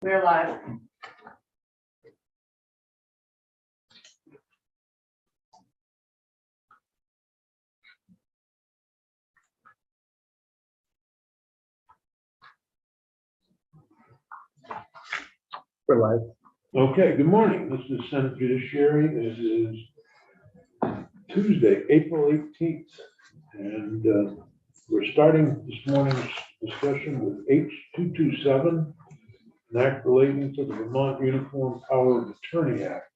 We're live. We're live. Okay, good morning. This is Senate Judiciary. It is Tuesday, April 18th. And we're starting this morning's discussion with H227, an act relating to the Vermont Uniform Power of Attorney Act.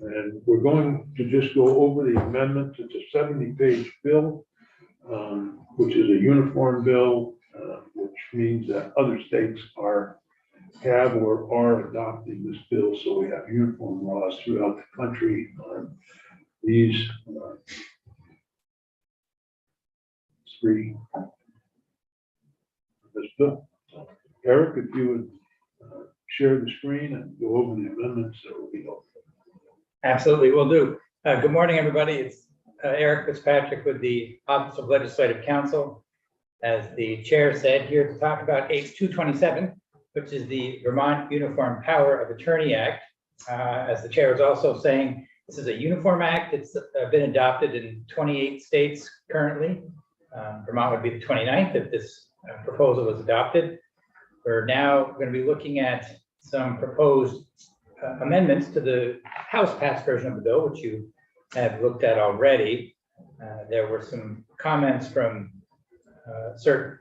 And we're going to just go over the amendments. It's a 70-page bill, which is a uniform bill, which means that other states have or are adopting this bill, so we have uniform laws throughout the country on these three this bill. Eric, if you would share the screen and go over the amendments, that would be helpful. Absolutely, will do. Good morning, everybody. It's Eric Fitzpatrick with the Office of Legislative Counsel. As the chair said, here to talk about H227, which is the Vermont Uniform Power of Attorney Act. As the chair was also saying, this is a uniform act. It's been adopted in 28 states currently. Vermont would be the 29th if this proposal was adopted. We're now going to be looking at some proposed amendments to the House-passed version of the bill, which you have looked at already. There were some comments from certain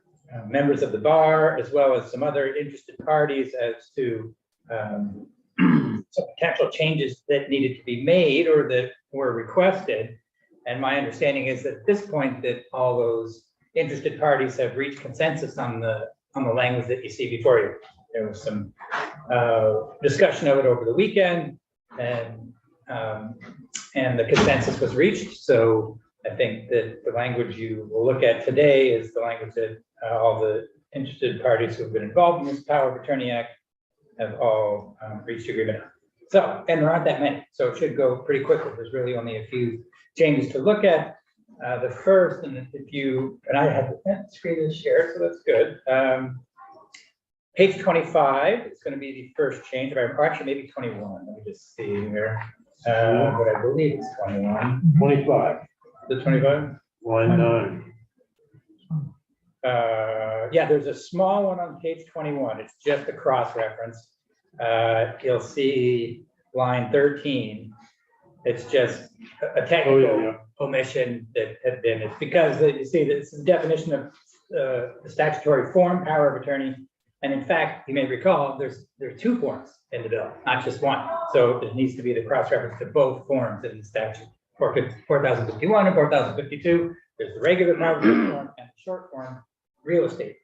members of the bar, as well as some other interested parties as to some potential changes that needed to be made or that were requested. And my understanding is that at this point that all those interested parties have reached consensus on the language that you see before you. There was some discussion of it over the weekend, and the consensus was reached. So I think that the language you will look at today is the language that all the interested parties who have been involved in this Power of Attorney Act have all reached agreement on. So, and there aren't that many, so it should go pretty quickly. There's really only a few changes to look at. The first, and I have the screen is shared, so that's good. Page 25 is going to be the first change, or actually maybe 21. Let me just see here. But I believe it's 21. 25. The 25? Line 9. Yeah, there's a small one on page 21. It's just a cross-reference. You'll see line 13. It's just a technical omission that had been. It's because you see this is the definition of the statutory form, power of attorney. And in fact, you may recall there are two forms in the bill, not just one. So it needs to be the cross-reference to both forms in the statute. 4051 and 4052. There's the regular power of attorney form and the short form real estate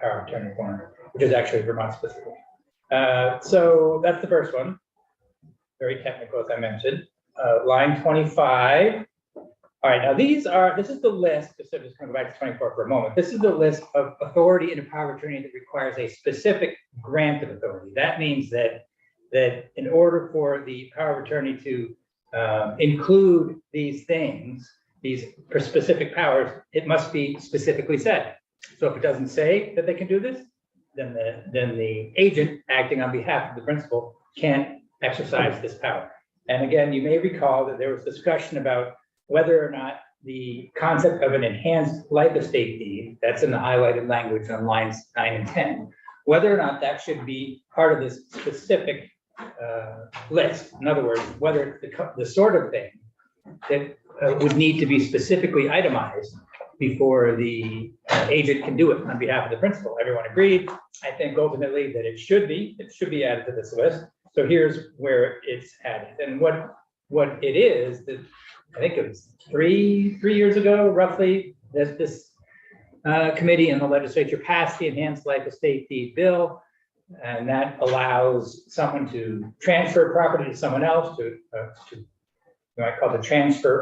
power of attorney form, which is actually Vermont specific. So that's the first one. Very technical, as I mentioned. Line 25. All right, now this is the list, just going to go back to 24 for a moment. This is the list of authority in a power of attorney that requires a specific grant of authority. That means that in order for the power of attorney to include these things, these specific powers, it must be specifically said. So if it doesn't say that they can do this, then the agent acting on behalf of the principal can't exercise this power. And again, you may recall that there was discussion about whether or not the concept of an enhanced life estate deed, that's in the highlighted language on lines 9 and 10, whether or not that should be part of this specific list. In other words, whether the sort of thing that would need to be specifically itemized before the agent can do it on behalf of the principal. Everyone agreed. I think ultimately that it should be added to this list. So here's where it's added. And what it is that I think it was three years ago, roughly, that this committee and the legislature passed the Enhanced Life Estate Deed Bill, and that allows someone to transfer property to someone else, to you might call it transfer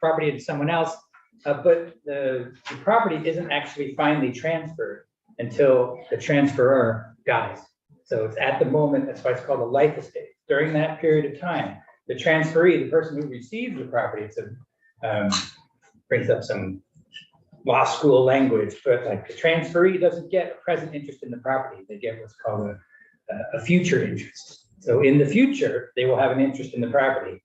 property to someone else, but the property isn't actually finally transferred until the transferor dies. So it's at the moment, that's why it's called a life estate. During that period of time, the transferee, the person who receives the property, brings up some law school language, but like the transferee doesn't get a present interest in the property. They get what's called a future interest. So in the future, they will have an interest in the property.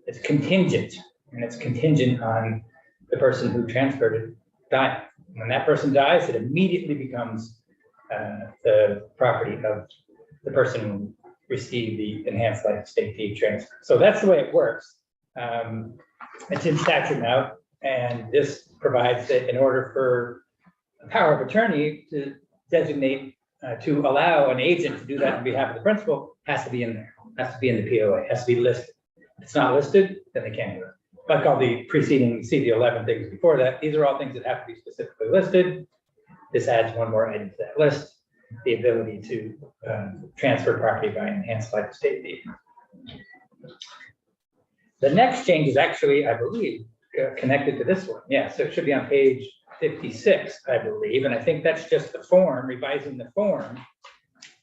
It's contingent, and it's contingent on the person who transferred it dying. When that person dies, it immediately becomes the property of the person who received the enhanced life estate deed transfer. So that's the way it works. It's in statute now, and this provides that in order for a power of attorney to designate, to allow an agent to do that on behalf of the principal, has to be in there, has to be in the POA, has to be listed. If it's not listed, then they can't do it. Like all the preceding, see the 11 things before that, these are all things that have to be specifically listed. This adds one more item to that list, the ability to transfer property by enhanced life estate deed. The next change is actually, I believe, connected to this one. Yeah, so it should be on page 56, I believe. And I think that's just the form, revising the form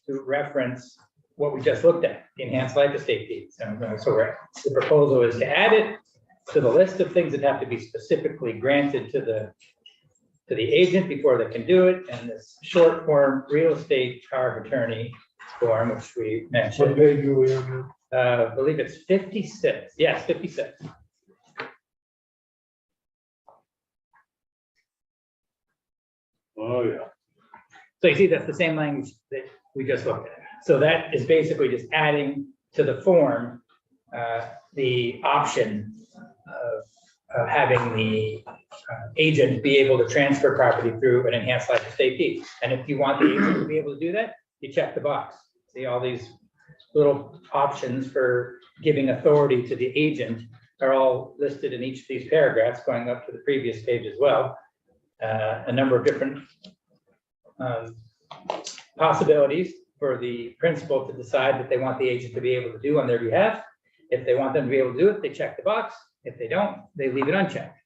to reference what we just looked at, the enhanced life estate deed. So the proposal is to add it to the list of things that have to be specifically granted to the agent before they can do it. And this short form real estate power of attorney form, which we mentioned. What page are we on? I believe it's 56. Yes, 56. Oh, yeah. So you see, that's the same language that we just looked at. So that is basically just adding to the form the option of having the agent be able to transfer property through an enhanced life estate deed. And if you want the agent to be able to do that, you check the box. See all these little options for giving authority to the agent are all listed in each of these paragraphs, going up to the previous page as well. A number of different possibilities for the principal to decide that they want the agent to be able to do on their behalf. If they want them to be able to do it, they check the box. If they don't, they leave it unchecked.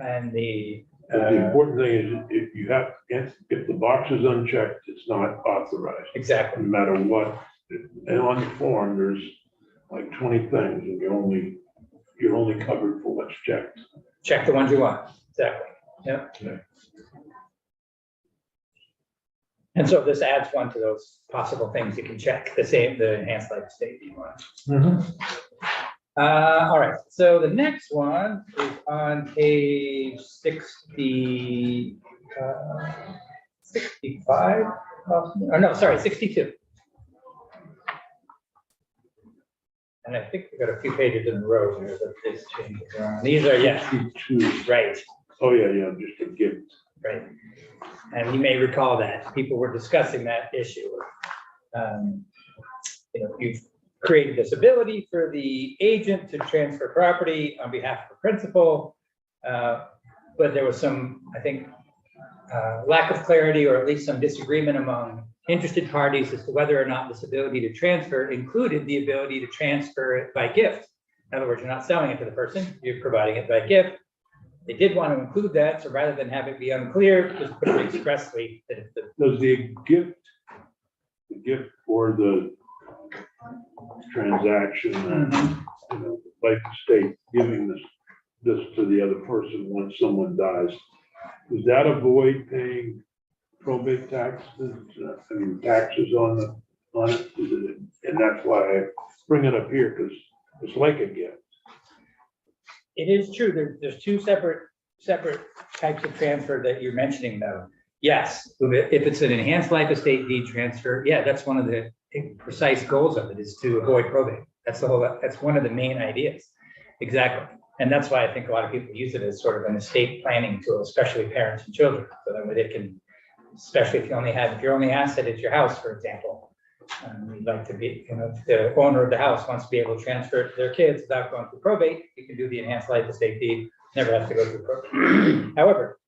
And the important thing is if the box is unchecked, it's not authorized. Exactly. No matter what. And on the form, there's like 20 things, and you're only covered for what's checked. Check the ones you want. Exactly. Yep. Yeah. And so this adds one to those possible things you can check, the enhanced life estate deed one. All right, so the next one is on page 60, 65. Oh, no, sorry, 62. And I think we've got a few pages in a row here that this changes around. These are, yes, 62. right. Oh, yeah, just a gift. Right. And you may recall that people were discussing that issue. You've created this ability for the agent to transfer property on behalf of the principal, but there was some, I think, lack of clarity or at least some disagreement among interested parties as to whether or not this ability to transfer included the ability to transfer it by gift. In other words, you're not selling it to the person, you're providing it by gift. They did want to include that, so rather than have it be unclear, just put it expressly that if the Does the gift or the transaction, like the state giving this to the other person once someone dies, does that avoid paying probate taxes? Taxes on it, and that's why I bring it up here, because it's like a gift. It is true. There's two separate types of transfer that you're mentioning, though. Yes, if it's an enhanced life estate deed transfer, yeah, that's one of the precise goals of it, is to avoid probate. That's one of the main ideas. Exactly. And that's why I think a lot of people use it as sort of an estate planning tool, especially parents and children. So that way they can, especially if your only asset is your house, for example. You'd like to be, the owner of the house wants to be able to transfer it to their kids without going through probate. You can do the enhanced life estate deed, never have to go through probate. However,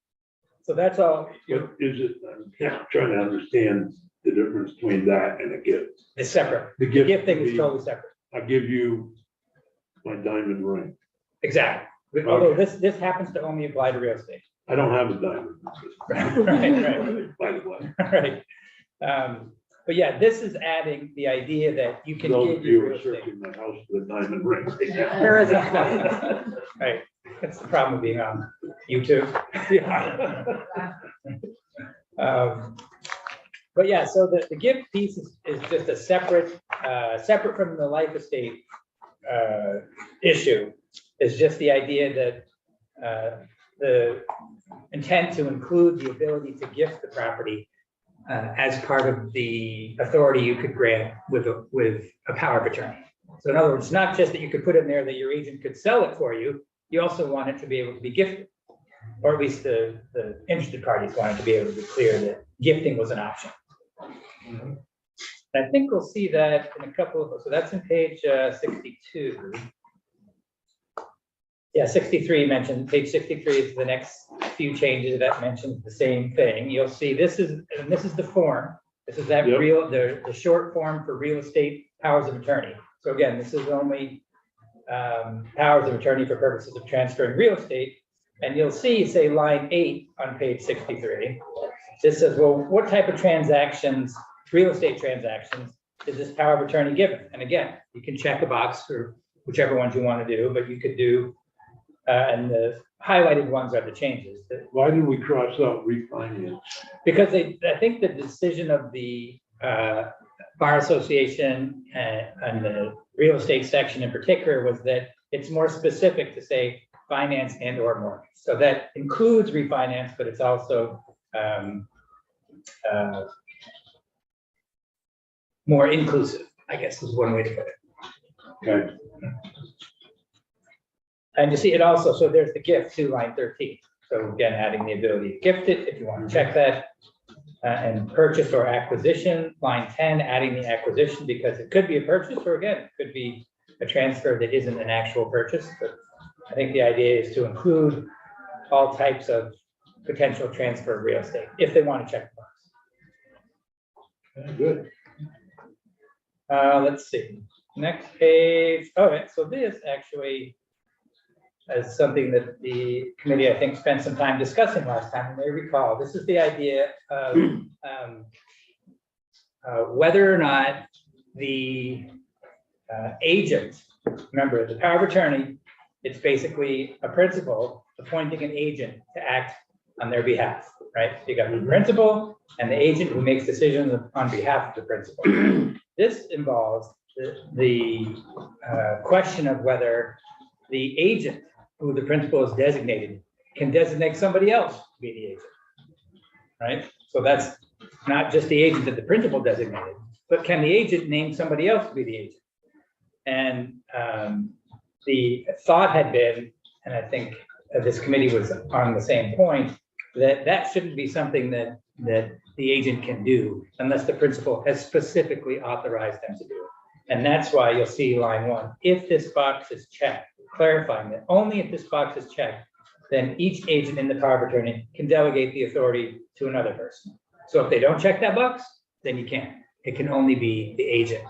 so that's all. What is it? I'm trying to understand the difference between that and a gift. It's separate. The The gift thing is totally separate. I give you my diamond ring. Exactly. Although this happens to only apply to real estate. I don't have a diamond. Right. By the way. Right. But yeah, this is adding the idea that you can Those give of your you real estate. searching the house for the diamond ring. There is a right. That's the problem with being on YouTube. But yeah, so the gift piece is just a separate, separate from the life estate issue. Is just the idea that the intent to include the ability to gift the property as part of the authority you could grant with a power of attorney. So in other words, it's not just that you could put in there that your agent could sell it for you, you also want it to be able to be gifted. Or at least the interested parties wanted to be able to be clear that gifting was an option. And I think we'll see that in a couple of, so that's in page 62. Yeah, 63 mentioned, page 63 is the next few changes that mentions the same thing. You'll see this is the form. This is that the short form for real estate powers of attorney. So again, this is only powers of attorney for purposes of transferring real estate. And you'll see, say, line 8 on page 63. This says, well, what type of transactions, real estate transactions, is this power of attorney given? And again, you can check a box for whichever ones you want to do, but you could do, and the highlighted ones are the changes. Why did we cross out refinance? Because I think the decision of the Bar Association and the real estate section in particular was that it's more specific to say finance and or mortgage. So that includes refinance, but it's also more inclusive, I guess is one way to put it. Okay. And you see it also, so there's the gift to line 13. So again, adding the ability to gift it if you want to check that. And purchase or acquisition, line 10, adding the acquisition because it could be a purchase or again, it could be a transfer that isn't an actual purchase. But I think the idea is to include all types of potential transfer of real estate if they want to check the box. Okay, good. Let's see, next page. All right, so this actually is something that the committee, I think, spent some time discussing last time, and they recall. This is the idea of whether or not the agent, remember the power of attorney, it's basically a principal appointing an agent to act on their behalf, right? You got the principal and the agent who makes decisions on behalf of the principal. This involves the question of whether the agent who the principal is designated can designate somebody else to be the agent, right? So that's not just the agent that the principal designated, but can the agent name somebody else to be the agent? And the thought had been, and I think this committee was on the same point, that that shouldn't be something that the agent can do unless the principal has specifically authorized them to do it. And that's why you'll see line 1, if this box is checked, clarifying that only if this box is checked, then each agent in the power of attorney can delegate the authority to another person. So if they don't check that box, then you can't. It can only be the agent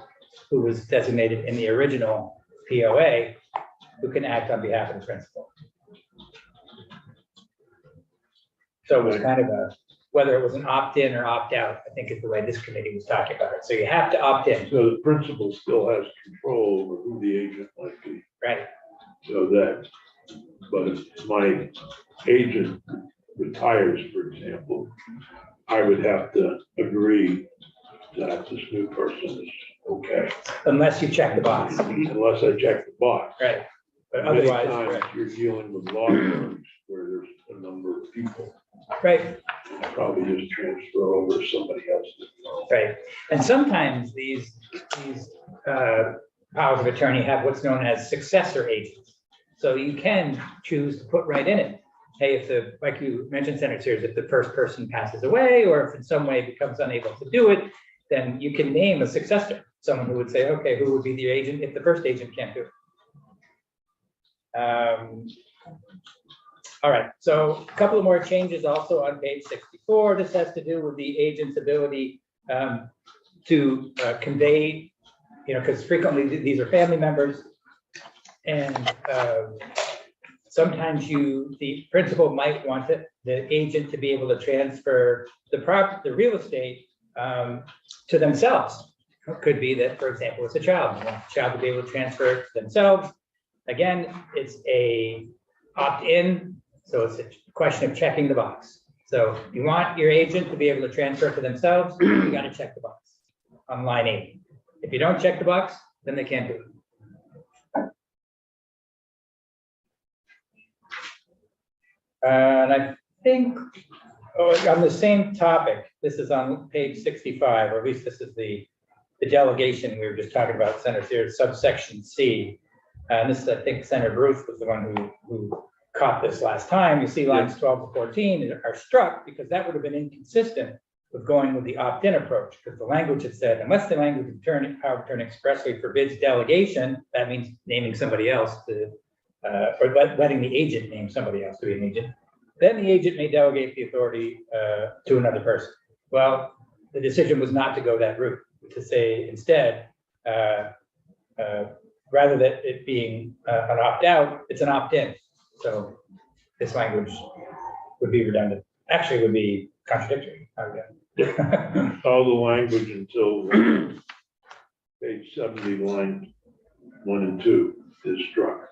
who was designated in the original POA who can act on behalf of the principal. So it was kind of a, whether it was an opt-in or opt-out, I think is the way this committee was talking about it. So you have to opt in. So the principal still has control over who the agent might be. Right. So that, but if my agent retires, for example, I would have to agree that this new person is okay. Unless you check the box. Unless I check the box. Right. But Many otherwise, times right. you're dealing with law firms where there's a number of people. Right. Probably just transfer over to somebody else. Right. And sometimes these powers of attorney have what's known as successor agents. So you can choose to put right in it. Hey, if the, like you mentioned, Senator Sears, if the first person passes away or if in some way becomes unable to do it, then you can name a successor, someone who would say, okay, who would be the agent if the first agent can't do it? All right, so a couple of more changes also on page 64. This has to do with the agent's ability to convey, you know, because frequently these are family members, and sometimes the principal might want the agent to be able to transfer the real estate to themselves. It could be that, for example, it's a child. You want the child to be able to transfer it to themselves. Again, it's a opt-in, so it's a question of checking the box. Does So you want your agent to be able to transfer it to themselves, you got to check the box on line 8. If you don't check the box, then they can't do it. And I think on the same topic, this is on page 65, or at least this is the delegation we were just talking about, Senator Sears, subsection C. And this is, I think, Senator Bruce was the one who caught this last time. You see lines 12 to 14 are struck because that would have been inconsistent with going with the opt-in approach, because the language had said, unless the language of power of attorney expressly forbids delegation, that means naming somebody else to, or letting the agent name somebody else to be an agent, then the agent may delegate the authority to another person. Well, the decision was not to go that route, to say instead, rather than it being an opt-out, it's an opt-in. So this language would be redundant. Actually, it would be contradictory. All the language until page 70, lines 1 and 2 is struck.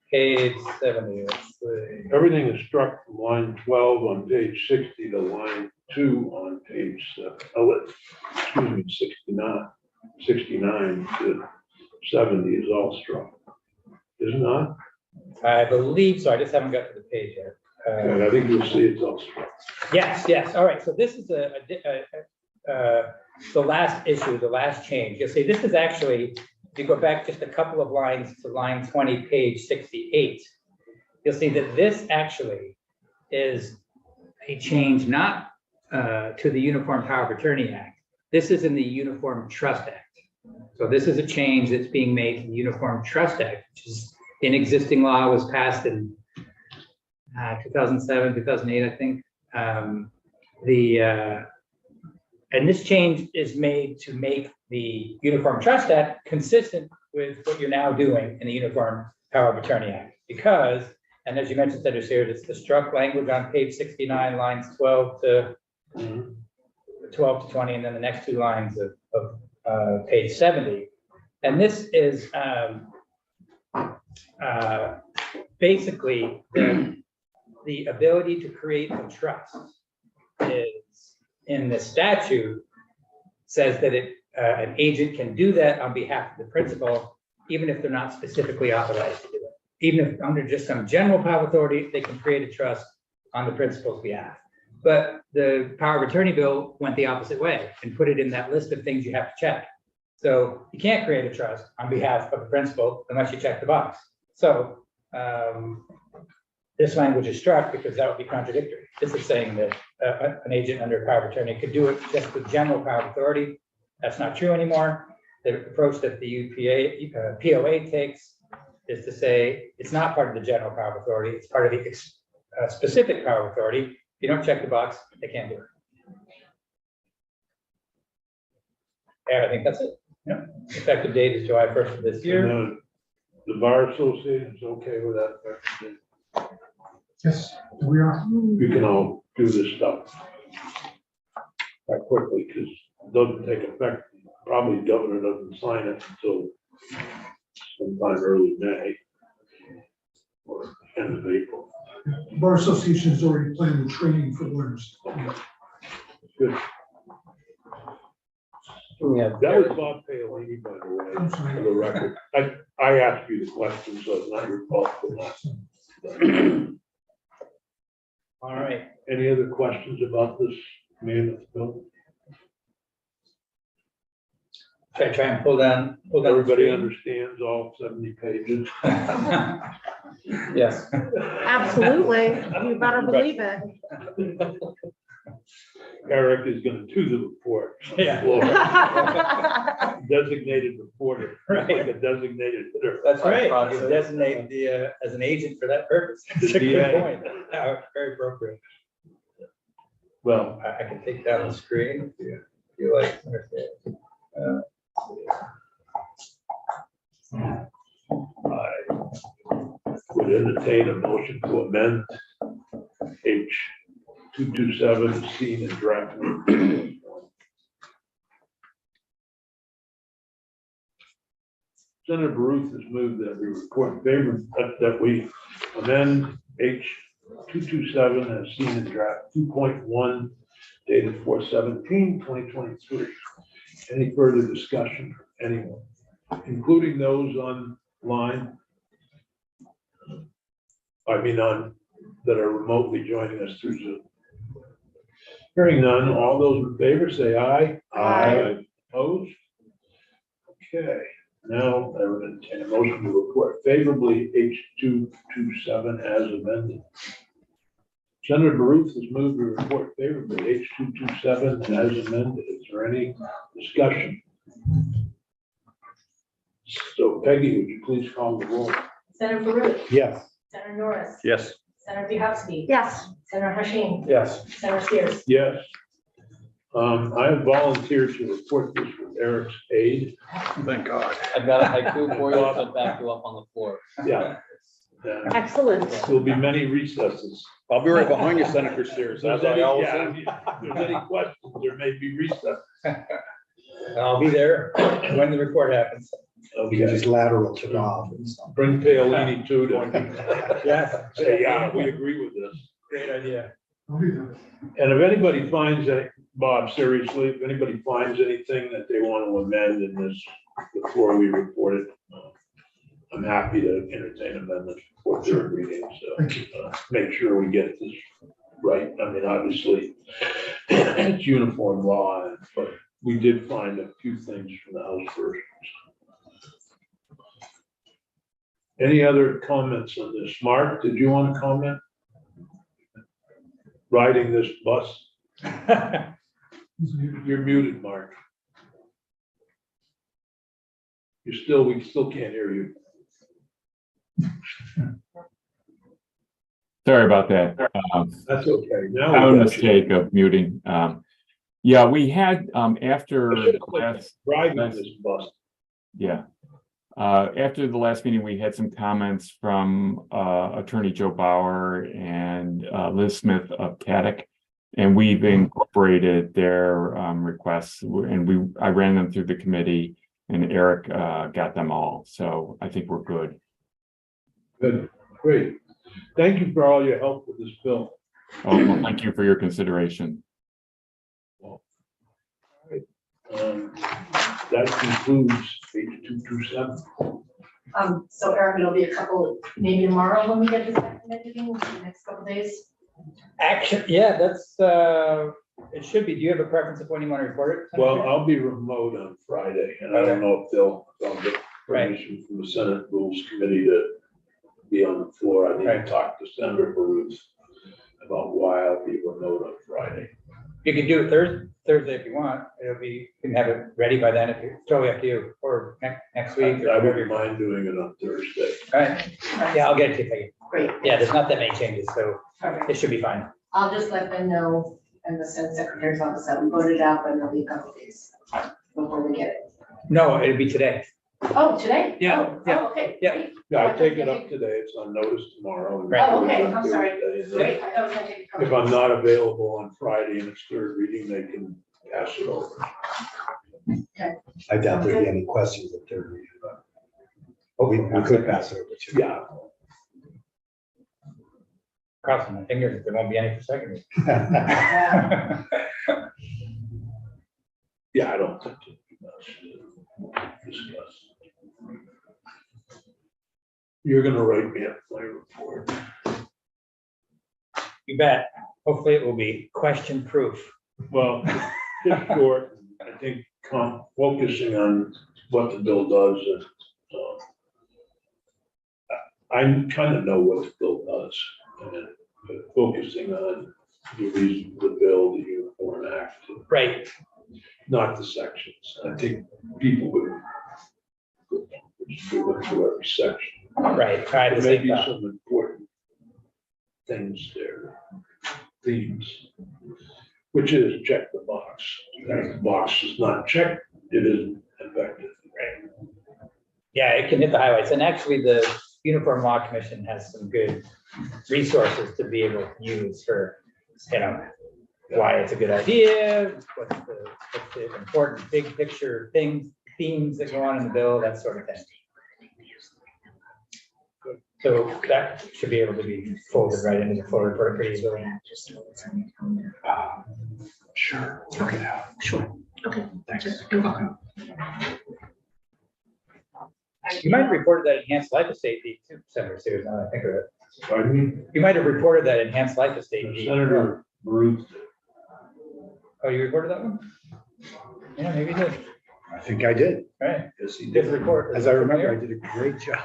Page 70. Let's see. Everything is struck from line 12 on page 60 to line 2 on page 69 to 70 is all struck. Is it not? I believe so. I just haven't got to the page yet. And I think you'll see it's all struck. Yes. All right. So this is the last issue, the last change. You'll see this is actually, if you go back just a couple of lines to line 20, page 68, you'll see that this actually is a change not to the Uniform Power of Attorney Act. This is in the Uniform Trust Act. So this is a change that's being made to the Uniform Trust Act, which is in existing law, was passed in 2007, 2008, I think. And this change is made to make the Uniform Trust Act consistent with what you're now doing in the Uniform Power of Attorney Act. Because, and as you mentioned, Senator Sears, it's the struck language on page 69, lines 12 to 20, and then the next 2 lines of page 70. And this is basically the ability to create a trust is in the statute, says that an agent can do that on behalf of the principal, even if they're not specifically authorized to do it. Even if under just some general power of authority, they can create a trust on the principal's behalf. But the power of attorney bill went the opposite way and put it in that list of things you have to check. So you can't create a trust on behalf of the principal unless you check the box. So this language is struck because that would be contradictory. This is saying that an agent under power of attorney could do it just with general power of authority. That's not true anymore. The approach that the POA takes is to say it's not part of the general power of authority. It's part of the specific power of authority. If you don't check the box, they can't do it. And I think that's it. Yeah. Effective date is July 1st of this year. And, the Bar Association is okay with that? Yes, we are. You can all do this stuff quite quickly because it doesn't take effect. Probably the governor doesn't sign it until sometime early May or end of April. The Bar Association has already planned the training for lawyers. Good. Yeah. That was Bob Paolini, by the way, for the record. I asked you the question, so it's not your fault for that. All right. Any other questions about this mammoth bill? Should I try and pull down? Everybody understands all 70 pages. Yes. Absolutely. You better believe it. Eric is going to do the report. Yeah. Designated reporter, Right. like a designated hitter. That's right. You designate the as an agent for that purpose. That's a good point. Very appropriate. Well, I can take down the screen if you like. I would entertain a motion to amend H 227 seen in draft. Senator Baruch has moved that we report in favor that we amend H 227 as seen in draft 2.1 dated 4/17/2023. Any further discussion from anyone, including those online? I mean, that are remotely joining us through Zoom. Hearing none, all those in favor say aye. Aye. Opposed? Okay, now I would entertain a motion to report favorably H227 as amended. Senator Baruch has moved to report favorably H227 as amended. Is there any discussion? So Peggy, would you please call the roll? Senator Baruch, Yes. Senator Norris, Yes. Senator Biehowski, Yes, Senator Hashim, Yes. Senator Sears. Yes. I have volunteered to report this with Eric's aid. Thank God. I've got a haiku for you, to back you up on the floor. Yeah. excellent. There'll be many recesses. I'll be right behind you, Senator Sears, as I always Yeah, am. if there's any questions, there may be recess. I'll be there when the report happens. You can Okay, just lateral to Rob and stuff. bring Paolini too to Yeah. say, yeah, we agree with this. Great idea. I'll be there. And if anybody finds that, Bob, seriously, if anybody finds anything that they want to amend in this, before we report it, I'm happy to entertain amendments before third reading, so make sure we get this right. I mean, obviously, it's uniform law, but we did find a few things from the House versions. Any other comments on this? Mark, did you want to comment? Riding this bus? You're muted, Mark. We still can't hear you. Sorry about that. That's okay. Now. Common we got you. mistake of muting. Yeah, we had, after I should the have clicked last, Driving this bus. yeah. After the last meeting, we had some comments from Attorney Joe Bauer and Liz Smith of Caddick. And we've incorporated their requests, and I ran them through the committee, and Eric got them all. So I think we're good. Good, great. Thank you for all your help with this bill. Oh, well, thank you for your consideration. That concludes H227. So Eric, it'll be a couple, maybe tomorrow when we get this meeting, the next couple days. Action, yeah, that's, it should be. Do you have a preference of when you want to report it? Well, I'll be remote on Friday, and I don't know if I'll get permission from the Senate Rules Committee to be on the floor. I need to talk to Senator Baruch about why I'll be remote on Friday. You can do it Thursday if you want. It'll be, you can have it ready by then if you're, it's totally up to you, or next week. Or I whatever. wouldn't mind doing it on Thursday. All right, yeah, I'll get it to you. Great. Yeah, there's not that many changes, so Perfect. it should be fine. I'll just let them know and the Senate Secretary's office that we voted out, but it'll be a couple days before we get it. No, it'll be today. Oh, today? Yeah, Oh, yeah, oh, okay. yeah. Great. Yeah, I take it up today. It's on notice tomorrow. and Right. Oh, okay, I'm sorry. Thursday. Great, I thought it was gonna take a couple If I'm days. not available on Friday and it's third reading, they can pass it over. I doubt there'd be any questions at third reading, but we could pass it over to. Yeah. Crossing my fingers that there won't be any for second reading. Yeah. Yeah, I don't think it'd be much to discuss. You're gonna write me up my report. You bet. Hopefully it will be question proof. Well, just short, I think focusing on what the bill does. I kind of know what the bill does, and focusing on the reason for the bill, the Uniform Act, Right. not the sections. I think people would go through every section. Right. I had the There may same be thought. some important things there, themes, which is check the box. If the box is not checked, it isn't effective. Yeah, it can hit the highlights. And actually, the Uniform Law Commission has some good resources to be able to use for, why it's a good idea, what's the important big picture things, themes that go on in the bill, that sort of thing. So that should be able to be folded right into the full report pretty easily. Sure. Okay, sure. Okay. Thanks. You're welcome. You might have reported that enhanced life estate deed too, Senator Sears, now that I think of it. Pardon me? You might have reported that enhanced life estate deed. Senator Bruce. Oh, you reported that one? Yeah, maybe you did. I think I did. Right. Yes, he Did did. report. As I remember, I did a great job.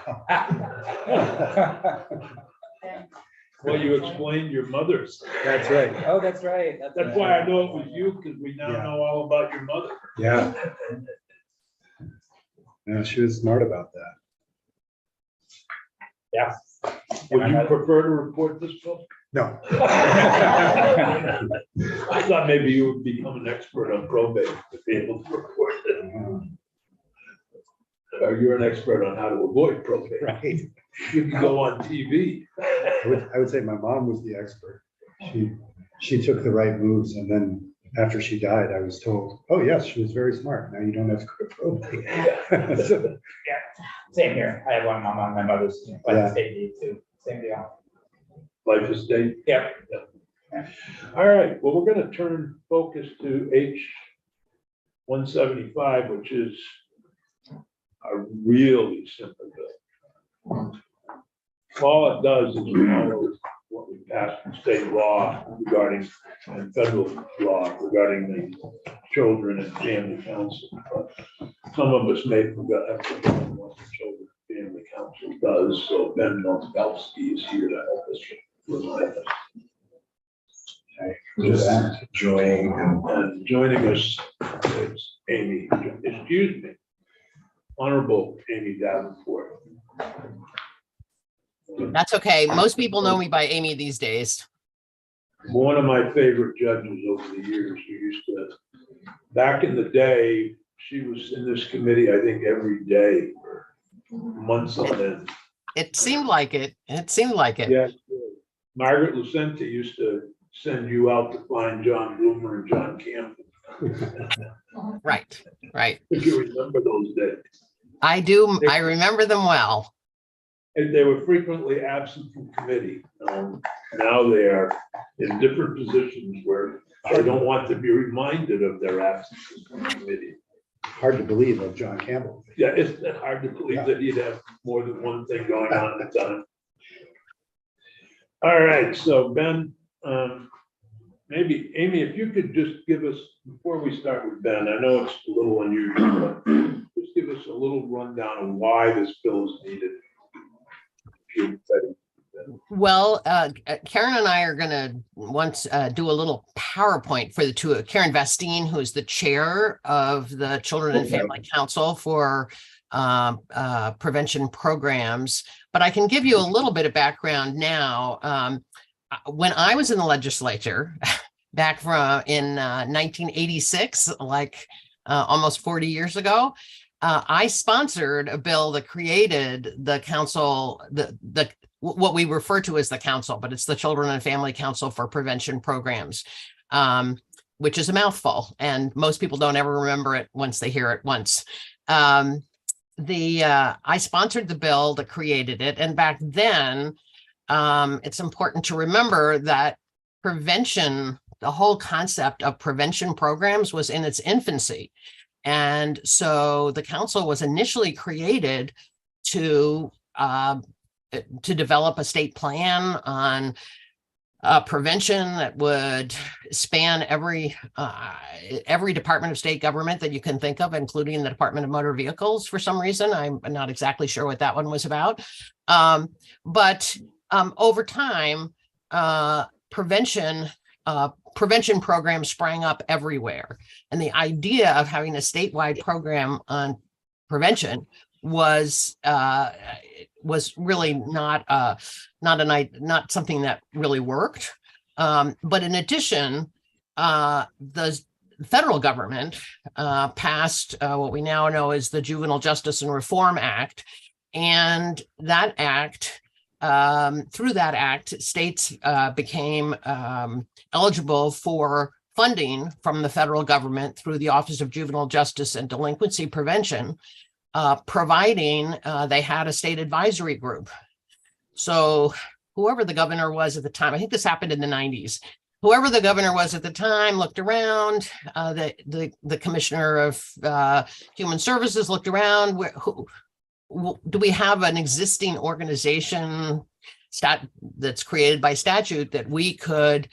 Well, you explained your mother's. That's right. Oh, that's right. That's why I know it was you, because we now Yeah. know all about your mother. Yeah. Yeah, she was smart about that. Yeah. Would you prefer to report this book? No. I thought maybe you would become an expert on probate to be able to report it. Or you're an expert on how to avoid probate. Right. You can go on TV. I would say my mom was the expert. She took the right moves, and then after she died, I was told, oh, yes, she was very smart. Now you don't have to go to probate. So, Same here. I have one on my mother's life Yeah. estate deed too. Same deal. Life estate. Yeah. All right, well, we're gonna turn focus to H 175, which is a really simple bill. All it does is follow what we passed in state law regarding, and federal law regarding the children and family council. But some of us may forget what the children and family council does, so Ben Noskowski is here to help us remind us. just enjoying. And joining us is Amy, excuse me, Honorable Amy Davenport. That's okay. Most people know me by Amy these days. One of my favorite judges over the years, who used to, back in the day, she was in this committee, I think, every day for months on end. It seemed like it. It seemed like it. Yes. Margaret Lucente used to send you out to find John Bloomer and John Campbell. Right, right. If you remember those days. I do. I remember them well. And they were frequently absent from committee. Now they are in different positions where they don't want to be reminded of their absences from committee. Hard to believe of John Campbell. Yeah, isn't it hard to believe that he'd have more than one thing going on at the time? All right, so Ben, maybe Amy, if you could just give us, before we start with Ben, I know it's a little unusual, but just give us a little rundown of why this bill is needed. Well, Karen and I are going to once do a little PowerPoint for the two of Karen Vestine, who is the chair of the Children and Family Council for prevention programs. But I can give you a little bit of background now. When I was in the legislature back in 1986, like almost 40 years ago, I sponsored a bill that created the council, what we refer to as the council, but it's the Children and Family Council for Prevention Programs, which is a mouthful, and most people don't ever remember it once they hear it once. I sponsored the bill that created it, and back then, it's important to remember that prevention, the whole concept of prevention programs, was in its infancy. And so the council was initially created to develop a state plan on prevention that would span every department of state government that you can think of, including the Department of Motor Vehicles. For some reason, I'm not exactly sure what that one was about. But over time, prevention programs sprang up everywhere. And the idea of having a statewide program on prevention was really not something that really worked. But in addition, the federal government passed what we now know as the Juvenile Justice and Reform Act. And that act, through that act, states became eligible for funding from the federal government through the Office of Juvenile Justice and Delinquency Prevention, providing they had a state advisory group. So whoever the governor was at the time, I think this happened in the 90s. Whoever the governor was at the time looked around, the commissioner of human services looked around. Do we have an existing organization that's created by statute that we could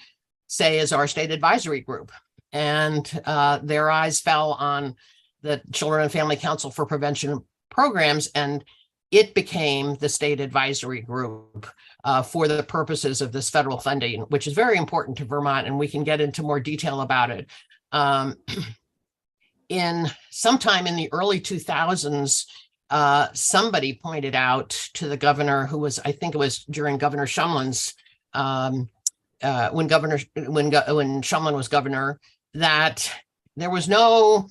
say is our state advisory group? And their eyes fell on the Children and Family Council for Prevention Programs, and it became the state advisory group for the purposes of this federal funding, which is very important to Vermont, and we can get into more detail about it. In sometime in the early 2000s, somebody pointed out to the governor, who was, I think it was during Governor Shumlin's, when Shumlin was governor, that there was no,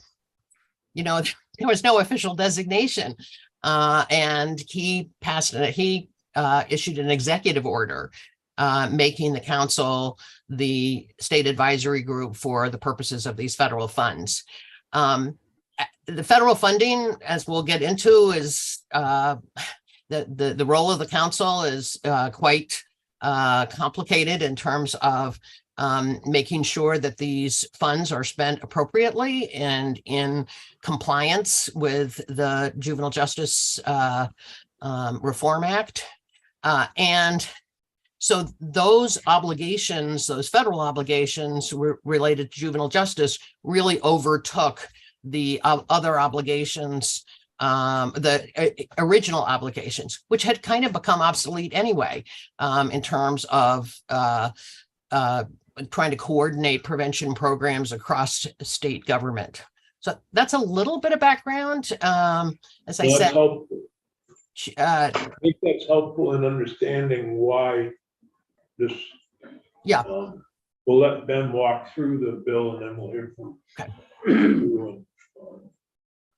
there was no official designation. And he issued an executive order making the council the state advisory group for the purposes of these federal funds. The federal funding, as we'll get into, is the role of the council is quite complicated in terms of making sure that these funds are spent appropriately and in compliance with the Juvenile Justice Reform Act. And so those obligations, those federal obligations related to juvenile justice really overtook the other obligations, the original obligations, which had kind of become obsolete anyway, in terms of trying to coordinate prevention programs across state government. So that's a little bit of background. As I said, I think that's helpful in understanding why this. Yeah. We'll let Ben walk through the bill and then we'll hear from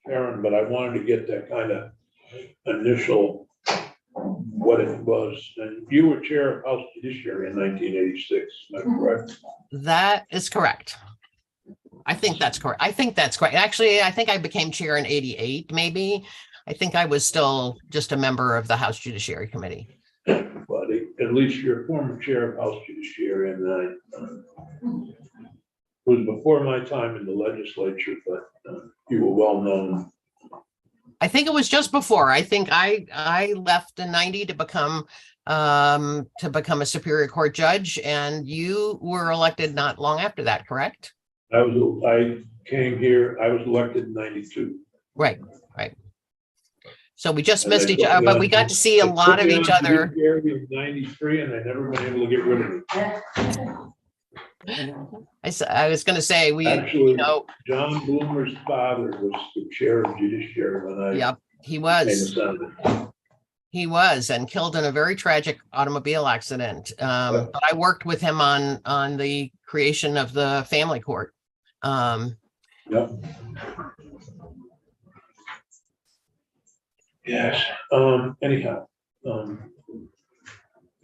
Karen, but I wanted to get that kind of initial what it was. And you were chair of House Judiciary in 1986, is that correct? That is correct. I think that's correct. Actually, I think I became chair in 88, maybe. I think I was still just a member of the House Judiciary Committee. But at least you're former chair of House Judiciary, and it was before my time in the legislature, but you were well known. I think it was just before. I think I left in 90 to become a Superior Court judge, and you were elected not long after that, correct? I came here, I was elected in 92. Right. So we just missed each other, but we got to see a lot of each other. In 93, and I never been able to get rid of it. I was going to say, Actually, John Bloomer's father was the chair of Judiciary when I. Yep, he was. He was, and killed in a very tragic automobile accident. But I worked with him on the creation of the family court. Yep. Yes. Anyhow,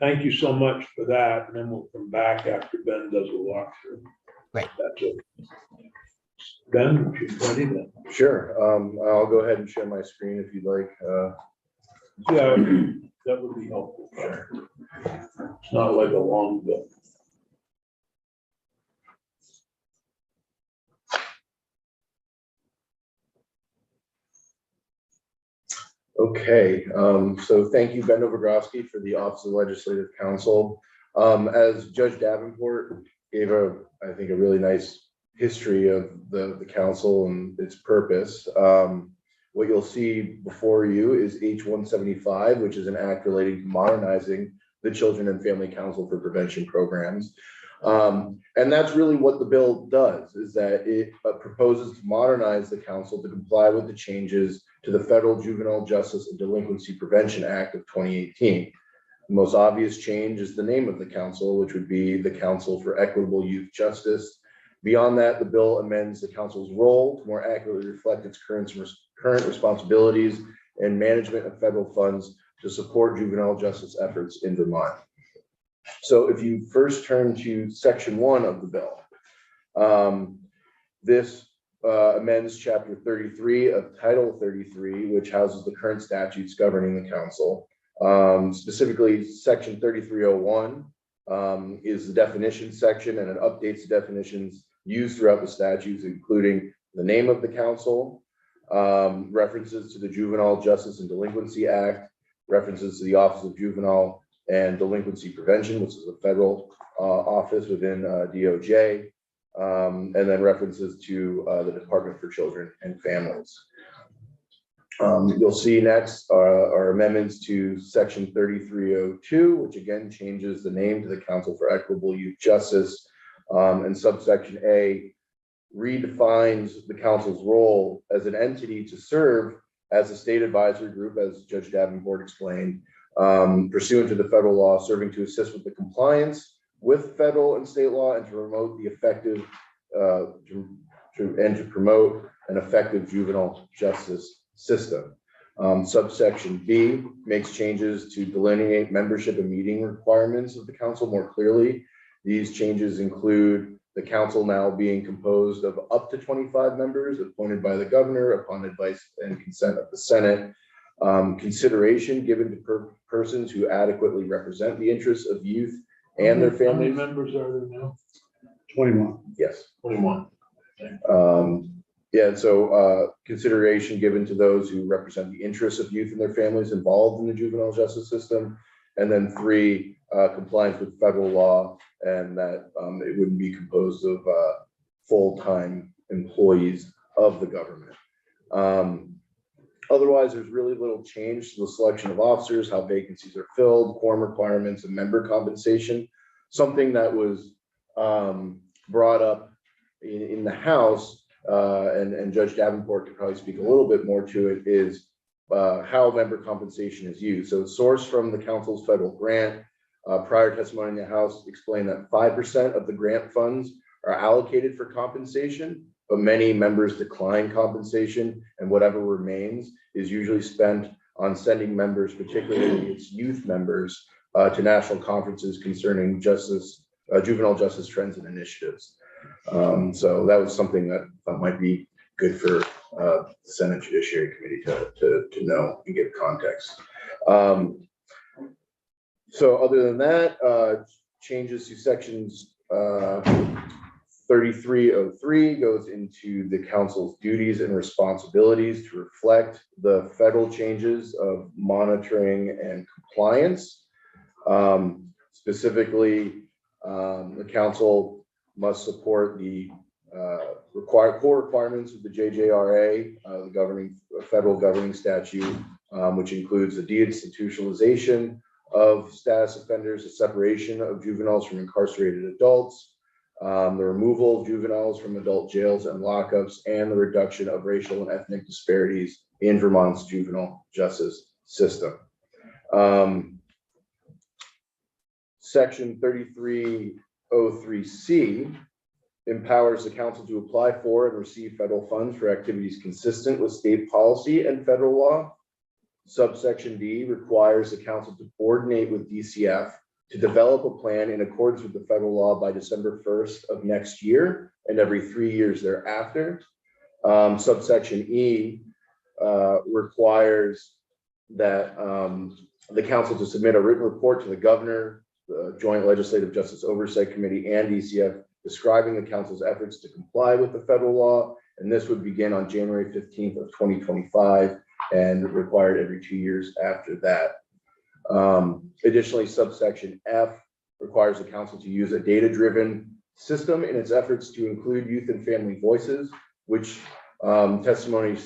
thank you so much for that. And then we'll come back after Ben does a walkthrough. Right. That's it. Ben, if you're ready then. Sure. I'll go ahead and share my screen if you'd like. Yeah, that would be helpful. Sure. It's not like a long bill. Okay, so thank you, Ben Novogrosky, for the Office of Legislative Counsel. As Judge Davenport gave I think a really nice history of the council and its purpose. What you'll see before you is H-175, which is an act relating to modernizing the Children and Family Council for Prevention Programs. And that's really what the bill does, is that it proposes to modernize the council to comply with the changes to the Federal Juvenile Justice and Delinquency Prevention Act of 2018. The most obvious change is the name of the council, which would be the Council for Equitable Youth Justice. Beyond that, the bill amends the council's role to more accurately reflect its current responsibilities and management of federal funds to support juvenile justice efforts in Vermont. So if you first turn to section 1 of the bill, this amends chapter 33 of title 33, which houses the current statutes governing the council. Specifically, section 3301 is the definition section, and it updates the definitions used throughout the statutes, including the name of the council, references to the Juvenile Justice and Delinquency Act, references to the Office of Juvenile and Delinquency Prevention, which is a federal office within DOJ, and then references to the Department for Children and Families. You'll see next are amendments to section 3302, which again changes the name to the Council for Equitable Youth Justice, and subsection A redefines the council's role as an entity to serve as a state advisory group, as Judge Davenport explained, pursuant to the federal law, serving to assist with the compliance with federal and state law and to promote the effective and to promote an effective juvenile justice system. Subsection B makes changes to delineate membership and meeting requirements of the council more clearly. These changes include the council now being composed of up to 25 members appointed by the governor upon advice and consent of the Senate. Consideration given to persons who adequately represent the interests of youth and their How many families. members are there now? 21. Yes. 21. Yeah, and so consideration given to those who represent the interests of youth and their families involved in the juvenile justice system. And then 3, compliance with federal law, and that it wouldn't be composed of full-time employees of the government. Otherwise, there's really little change to the selection of officers, how vacancies are filled, quorum requirements, and member compensation. Something that was brought up in the House, and Judge Davenport could probably speak a little bit more to it, is how member compensation is used. So it's sourced from the council's federal grant. Prior testimony in the House explained that 5% of the grant funds are allocated for compensation, but many members decline compensation, and whatever remains is usually spent on sending members, particularly its youth members, to national conferences concerning justice, juvenile justice trends and initiatives. So that was something that might be good for the Senate Judiciary Committee to know and give context. So other than that, changes to sections 3303 goes into the council's duties and responsibilities to reflect the federal changes of monitoring and compliance. Specifically, the council must support the core requirements of the JJRA, the federal governing statute, which includes the deinstitutionalization of status offenders, the separation of juveniles from incarcerated adults, the removal of juveniles from adult jails and lockups, and the reduction of racial and ethnic disparities in Vermont's juvenile justice system. Section 3303C empowers the council to apply for and receive federal funds for activities consistent with state policy and federal law. Subsection D requires the council to coordinate with DCF to develop a plan in accordance with the federal law by December 1st of next year and every 3 years thereafter. Subsection E requires that the council to submit a written report to the governor, the Joint Legislative Justice Oversight Committee, and DCF describing the council's efforts to comply with the federal law. And this would begin on January 15th of 2025 and required every 2 years after that. Additionally, subsection F requires the council to use a data-driven system in its efforts to include youth and family voices, which testimony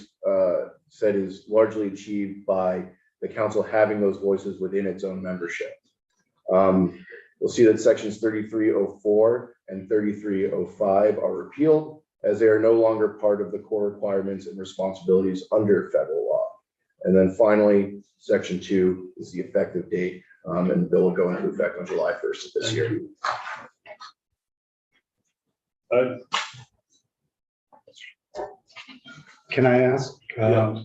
said is largely achieved by the council having those voices within its own membership. You'll see that sections 3304 and 3305 are repealed, as they are no longer part of the core requirements and responsibilities under federal law. And then finally, section 2 is the effective date, and the bill will go into effect on July 1st of this year. Can I ask,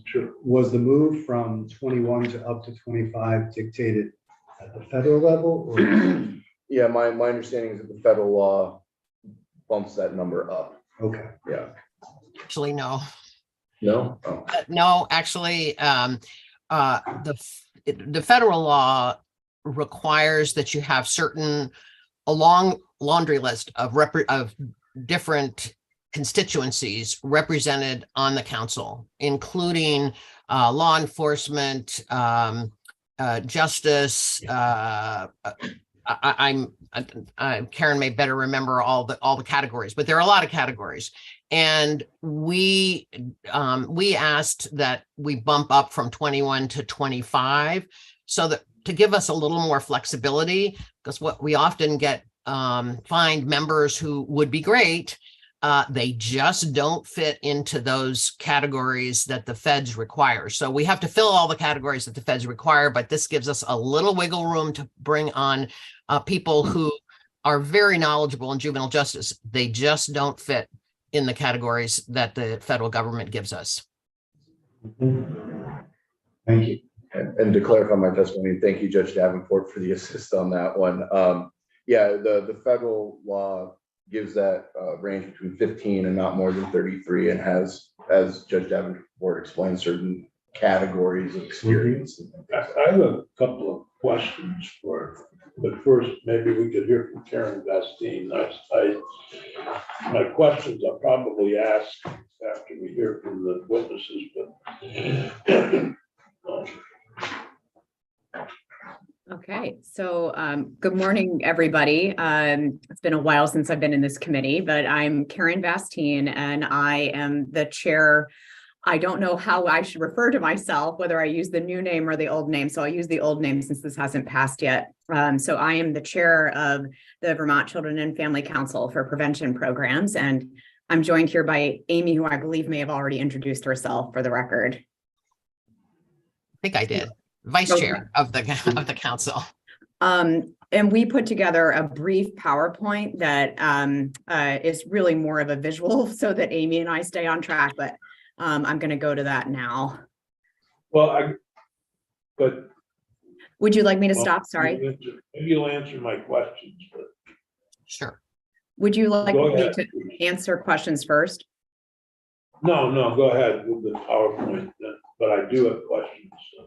Sure. was the move from 21 to up to 25 dictated at the federal level, or? Yeah, my understanding is that the federal law bumps that number up. Okay. Yeah. Actually, no. No? Oh. No, actually, the federal law requires that you have a long laundry list of different constituencies represented on the council, including law enforcement, justice. Karen may better remember all the categories, but there are a lot of categories. And we asked that we bump up from 21 to 25, so that to give us a little more flexibility, because what we often find members who would be great, they just don't fit into those categories that the feds require. So we have to fill all the categories that the feds require, but this gives us a little wiggle room to bring on people who are very knowledgeable in juvenile justice. They just don't fit in the categories that the federal government gives us. Thank you. And to clarify my testimony, thank you, Judge Davenport, for the assist on that one. Yeah, the federal law gives that range between 15 and not more than 33, and has, as Judge Davenport explained, certain categories of experience. I have a couple of questions but first, maybe we could hear from Karen Bastine. My questions I'll probably ask after we hear from the witnesses, but Okay, so good morning, everybody. It's been a while since I've been in this committee, but I'm Karen Bastine, and I am the chair. I don't know how I should refer to myself, whether I use the new name or the old name. So I'll use the old name since this hasn't passed yet. So I am the chair of the Vermont Children and Family Council for Prevention Programs, and I'm joined here by Amy, who I believe may have already introduced herself for the record. I think I did. Vice chair of the council. And we put together a brief PowerPoint that is really more of a visual so that Amy and I stay on track, but I'm going to go to that now. well, Would you like me to stop? Sorry. maybe you'll answer my questions, but Sure. Would you like go me ahead, to please. answer questions first? No, go ahead with the PowerPoint, but I do have questions. So.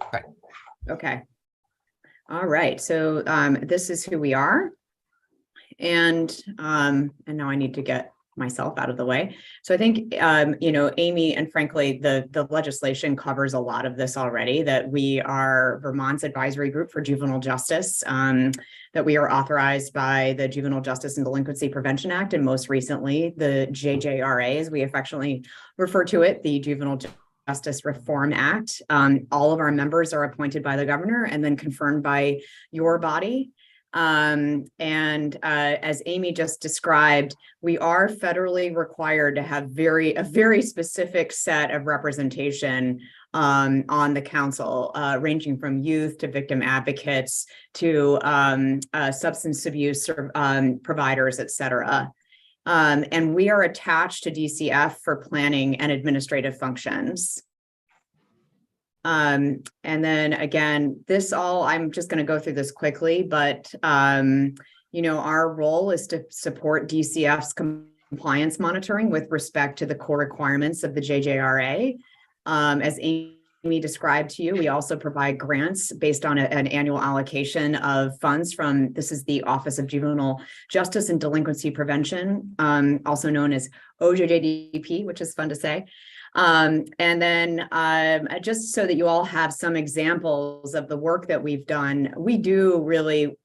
Okay. All right. So this is who we are. And now I need to get myself out of the way. So I think, Amy, and frankly, the legislation covers a lot of this already, that we are Vermont's advisory group for juvenile justice, that we are authorized by the Juvenile Justice and Delinquency Prevention Act, and most recently, the JJRA, as we affectionately refer to it, the Juvenile Justice Reform Act. All of our members are appointed by the governor and then confirmed by your body. As Amy just described, we are federally required to have a very specific set of representation on the council, ranging from youth to victim advocates to substance abuse providers, et cetera. And we are attached to DCF for planning and administrative functions. And then again, I'm just going to go through this quickly, but, our role is to support DCF's compliance monitoring with respect to the core requirements of the JJRA. As Amy described to you, we also provide grants based on an annual allocation of funds this is the Office of Juvenile Justice and Delinquency Prevention, also known as OJJDP, which is fun to say. And then just so that you all have some examples of the work that we've done, we do really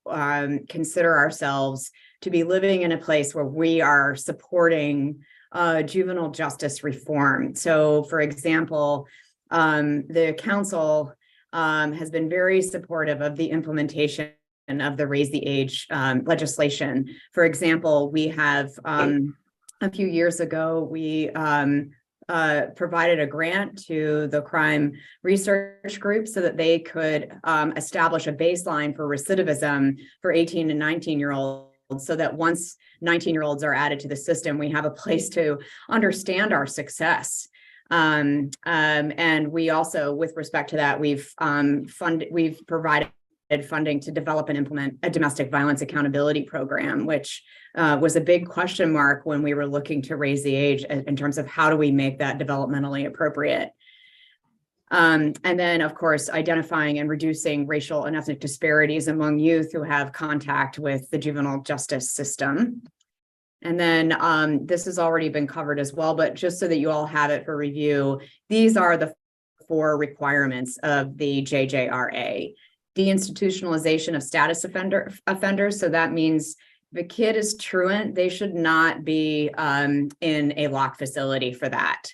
consider ourselves to be living in a place where we are supporting juvenile justice reform. So, for example, the council has been very supportive of the implementation of the Raise the Age legislation. For example, we have a few years ago, we provided a grant to the crime research group so that they could establish a baseline for recidivism for 18 and 19-year-olds, so that once 19-year-olds are added to the system, we have a place to understand our success. And we also, with respect to that, we've provided funding to develop and implement a domestic violence accountability program, which was a big question mark when we were looking to raise the age in terms of how do we make that developmentally appropriate. And then, of course, identifying and reducing racial and ethnic disparities among youth who have contact with the juvenile justice system. And then this has already been covered as well, but just so that you all have it for review, these are the 4 requirements of the JJRA. Deinstitutionalization of status offenders. So that means if a kid is truant, they should not be in a locked facility for that.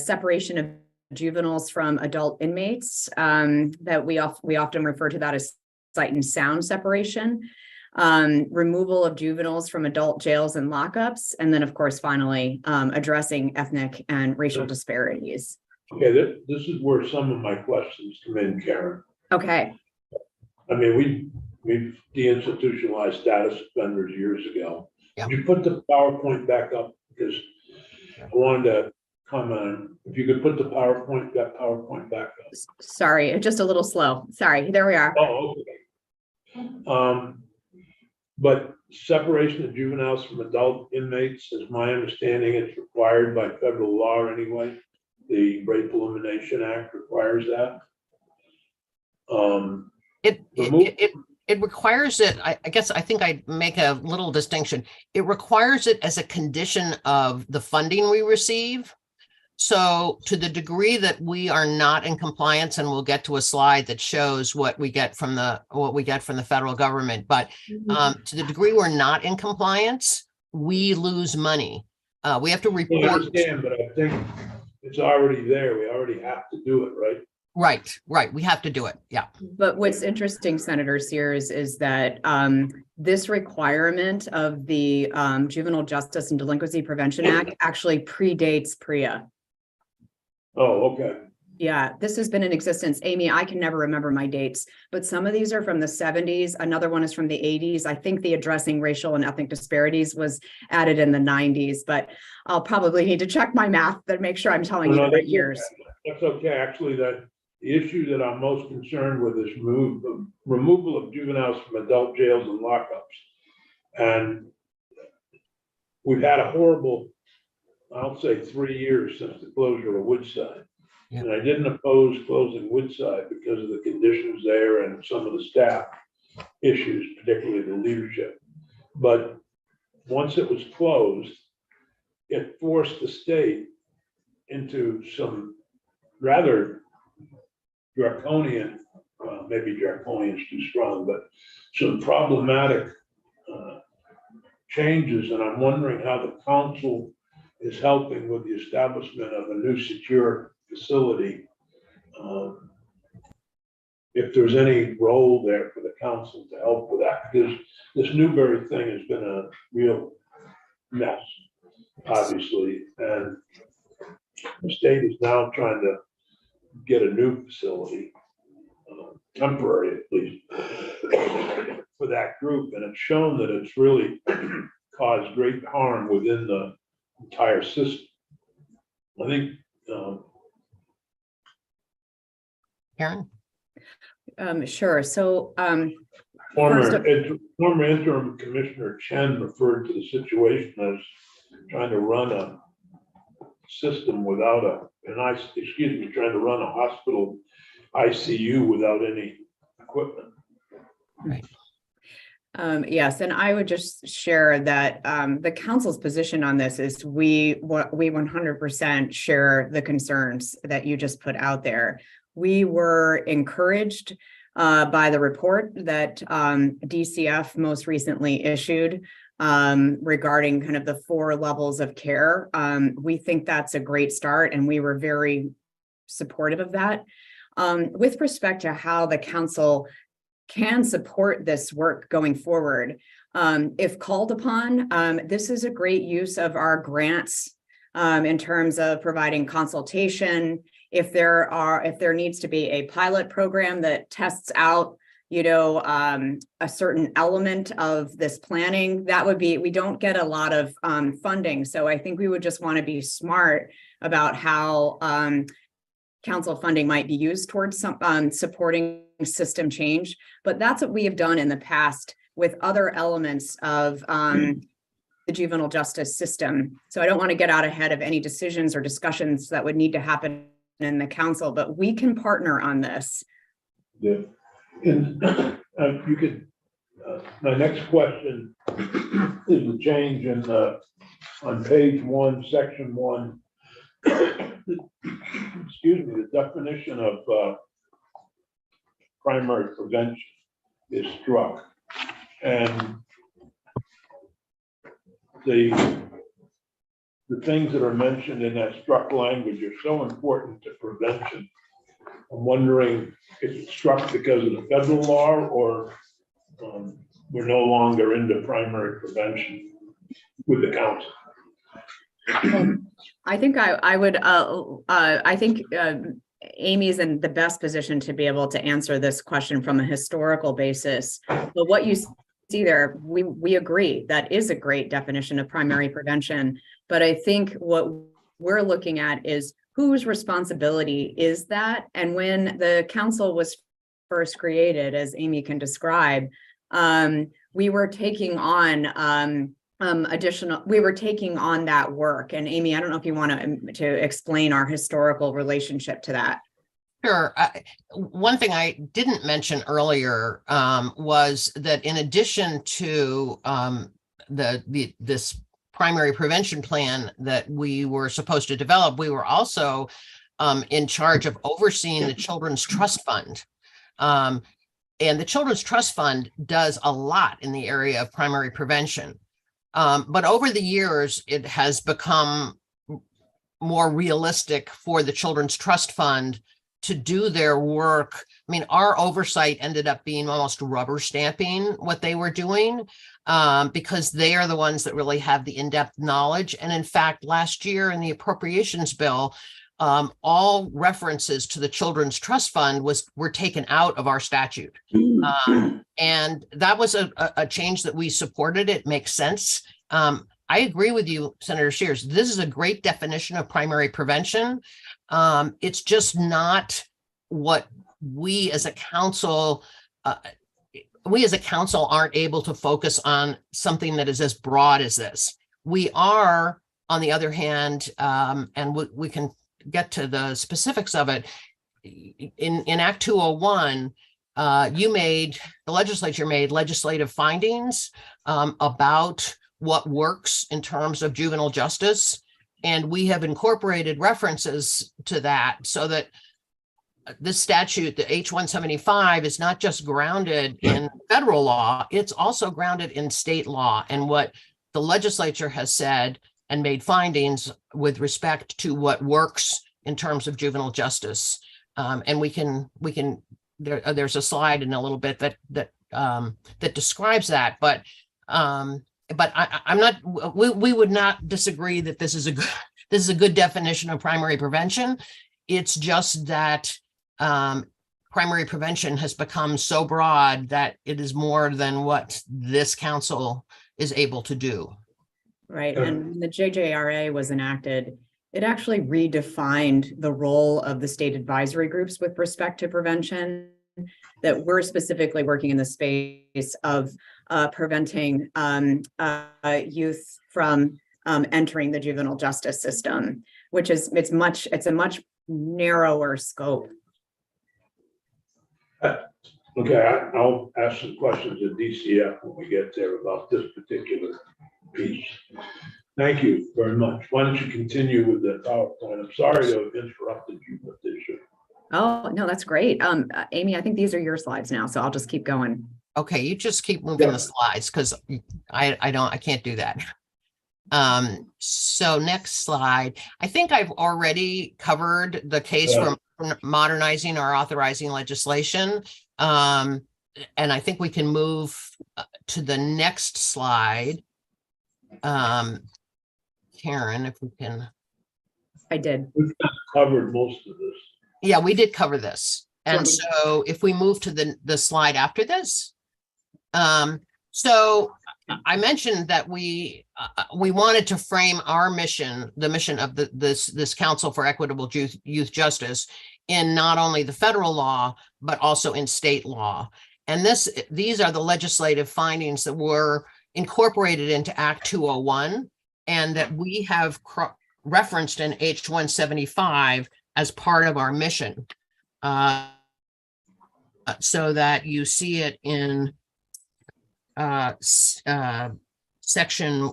Separation of juveniles from adult inmates, that we often refer to that as sight and sound separation. Removal of juveniles from adult jails and lockups, and then, of course, finally, addressing ethnic and racial disparities. Okay, this is where some of my questions come in, Karen. Okay. I mean, we've deinstitutionalized status offenders years ago. Yeah. Could you put the PowerPoint back up? Because I wanted to comment, if you could put that PowerPoint back up. Sorry, just a little slow. Sorry, there we are. Oh, okay. But separation of juveniles from adult inmates, is my understanding, it's required by federal law anyway. The Rape Elimination Act requires that. It requires it. I guess I think I'd make a little distinction. It requires it as a condition of the funding we receive. So to the degree that we are not in compliance, and we'll get to a slide that shows what we get from the federal government, but to the degree we're not in compliance, we lose money. We have to report. I understand, but I think it's already there. We already have to do it, right? Right. We have to do it. Yeah. But what's interesting, Senator Sears, is that this requirement of the Juvenile Justice and Delinquency Prevention Act actually predates PREA. Oh, okay. Yeah, this has been in existence. Amy, I can never remember my dates, but some of these are from the 70s. Another one is from the 80s. I think the addressing racial and ethnic disparities was added in the 90s, but I'll probably need to check my math to make sure I'm telling you the right years. That's okay. Actually, the issue that I'm most concerned with is removal of juveniles from adult jails and lockups. And we've had a horrible, I'll say 3 years since the closure of Woodside. Yeah. And I didn't oppose closing Woodside because of the conditions there and some of the staff issues, particularly the leadership. But once it was closed, it forced the state into some rather draconian, maybe draconian is too strong, but some problematic changes. And I'm wondering how the council is helping with the establishment of a new secure facility. If there's any role there for the council to help with that, because this Newberry thing has been a real mess, obviously, and the state is now trying to get a new facility, temporary at least, for that group, and it's shown that it's really caused great harm within the entire system. I think Karen? Sure. So former interim Commissioner Chen referred to the situation as trying to run a system without trying to run a hospital ICU without any equipment. Right. Yes, and I would just share that the council's position on this is we 100% share the concerns that you just put out there. We were encouraged by the report that DCF most recently issued regarding kind of the 4 levels of care. We think that's a great start, and we were very supportive of that. With respect to how the council can support this work going forward, if called upon, this is a great use of our grants in terms of providing consultation. If there needs to be a pilot program that tests out, a certain element of this planning, that would be, we don't get a lot of funding. So I think we would just want to be smart about how council funding might be used towards some supporting system change. But that's what we have done in the past with other elements of the juvenile justice system. So I don't want to get out ahead of any decisions or discussions that would need to happen in the council, but we can partner on this. Yeah. And you could, my next question is the change in on page 1, section 1. Excuse me, the definition of primary prevention is struck. And the things that are mentioned in that struck language are so important to prevention. I'm wondering if it's struck because of the federal law or we're no longer into primary prevention with the council. I think I would, I think Amy's in the best position to be able to answer this question from a historical basis. But what you see there, we agree that is a great definition of primary prevention. But I think what we're looking at is whose responsibility is that? And when the council was first created, as Amy can describe, we were taking on we were taking on that work. And Amy, I don't know if you want to explain our historical relationship to that. Sure. One thing I didn't mention earlier was that in addition to this primary prevention plan that we were supposed to develop, we were also in charge of overseeing the Children's Trust Fund. And the Children's Trust Fund does a lot in the area of primary prevention. But over the years, it has become more realistic for the Children's Trust Fund to do their work. I mean, our oversight ended up being almost rubber stamping what they were doing because they are the ones that really have the in-depth knowledge. And in fact, last year in the appropriations bill, all references to the Children's Trust Fund were taken out of our statute. And that was a change that we supported. It makes sense. I agree with you, Senator Shears. This is a great definition of primary prevention. It's just not what we as a council aren't able to focus on something that is as broad as this. We are, on the other hand, and we can get to the specifics of it. In Act 201, the legislature made legislative findings about what works in terms of juvenile justice. And we have incorporated references to that so that this statute, the H-175, is not just grounded in federal law, it's also grounded in state law and what the legislature has said and made findings with respect to what works in terms of juvenile justice. And there's a slide in a little bit that describes that, but I'm not. We would not disagree that this is a good definition of primary prevention. It's just that primary prevention has become so broad that it is more than what this council is able to do. Right, and when the JJRA was enacted, it actually redefined the role of the state advisory groups with respect to prevention, that we're specifically working in the space of preventing youth from entering the juvenile justice system, which is it's a much narrower scope. Okay, I'll ask some questions at DCF when we get there about this particular piece. Thank you very much. Why don't you continue with the PowerPoint? I'm sorry to have interrupted you, but this should. Oh, no, that's great. Amy, I think these are your slides now, so I'll just keep going. Okay, you just keep moving the slides because I can't do that. So next slide. I think I've already covered the case for modernizing our authorizing legislation. And I think we can move to the next slide. Karen, if we can. I did. We've covered most of this. Yeah, we did cover this. And so if we move to the slide after this. So I mentioned that we wanted to frame our mission, the mission of this Council for Equitable Youth Justice, in not only the federal law, but also in state law. And these are the legislative findings that were incorporated into Act 201 and that we have referenced in H-175 as part of our mission. So that you see it in section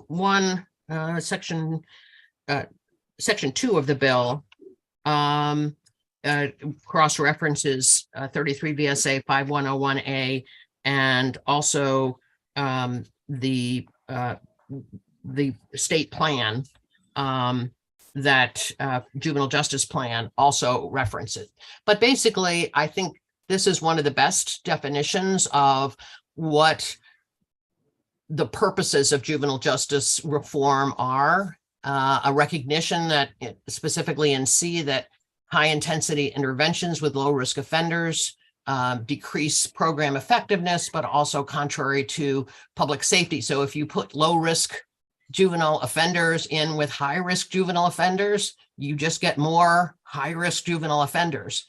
1, section 2 of the bill, cross references 33 VSA 5101A, and also the state plan that juvenile justice plan also references. But basically, I think this is one of the best definitions of what the purposes of juvenile justice reform are. A recognition that specifically in C, that high intensity interventions with low risk offenders decrease program effectiveness, but also contrary to public safety. So if you put low risk juvenile offenders in with high risk juvenile offenders, you just get more high risk juvenile offenders.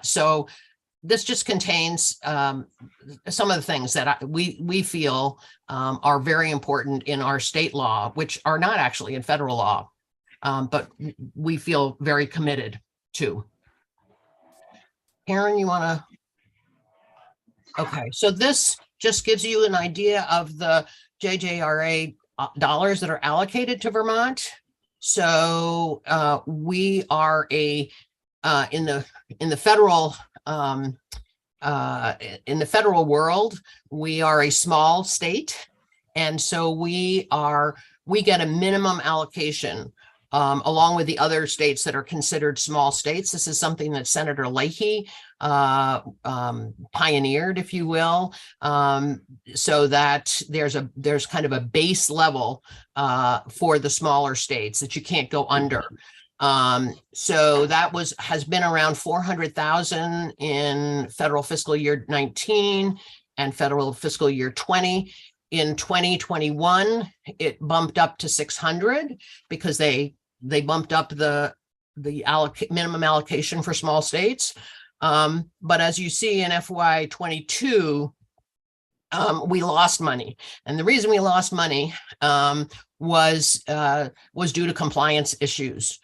So this just contains some of the things that we feel are very important in our state law, which are not actually in federal law, but we feel very committed to. Karen, you want to? Okay, so this just gives you an idea of the JJRA dollars that are allocated to Vermont. So we are in the federal world, we are a small state, and so we get a minimum allocation along with the other states that are considered small states. This is something that Senator Leahy pioneered, if you will, so that there's kind of a base level for the smaller states that you can't go under. So that has been around 400,000 in federal fiscal year 19 and federal fiscal year 20. In 2021, it bumped up to 600 because they bumped up the minimum allocation for small states. But as you see in FY 22, we lost money. And the reason we lost money was due to compliance issues.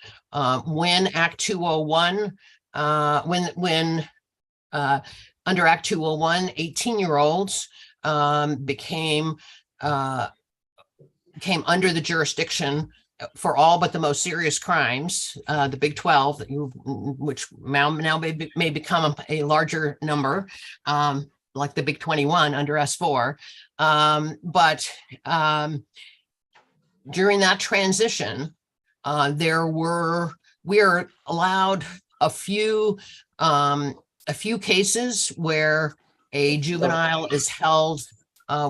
When Act 201, under Act 201, 18-year-olds came under the jurisdiction for all but the most serious crimes, the Big 12, which now may become a larger number, like the Big 21 under S4. But during that transition, we are allowed a few cases where a juvenile is held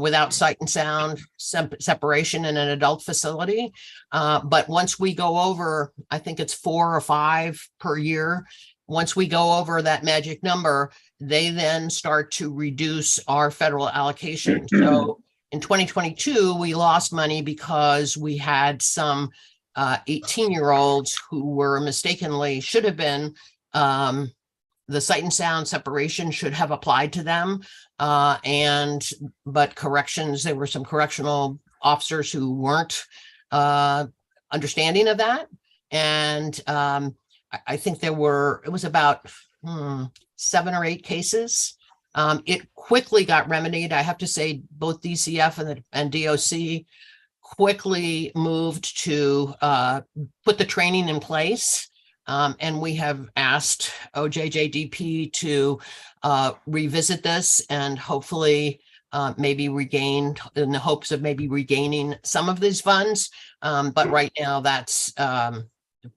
without sight and sound separation in an adult facility. But once we go over, I think it's 4 or 5 per year, once we go over that magic number, they then start to reduce our federal allocation. So in 2022, we lost money because we had some 18-year-olds who were mistakenly should have been the sight and sound separation should have applied to them. But corrections, there were some correctional officers who weren't understanding of that. And I think it was about 7 or 8 cases. It quickly got remedied. I have to say both DCF and DOC quickly moved to put the training in place. And we have asked OJJDP to revisit this and hopefully maybe regain, in the hopes of maybe regaining some of these funds. But right now that's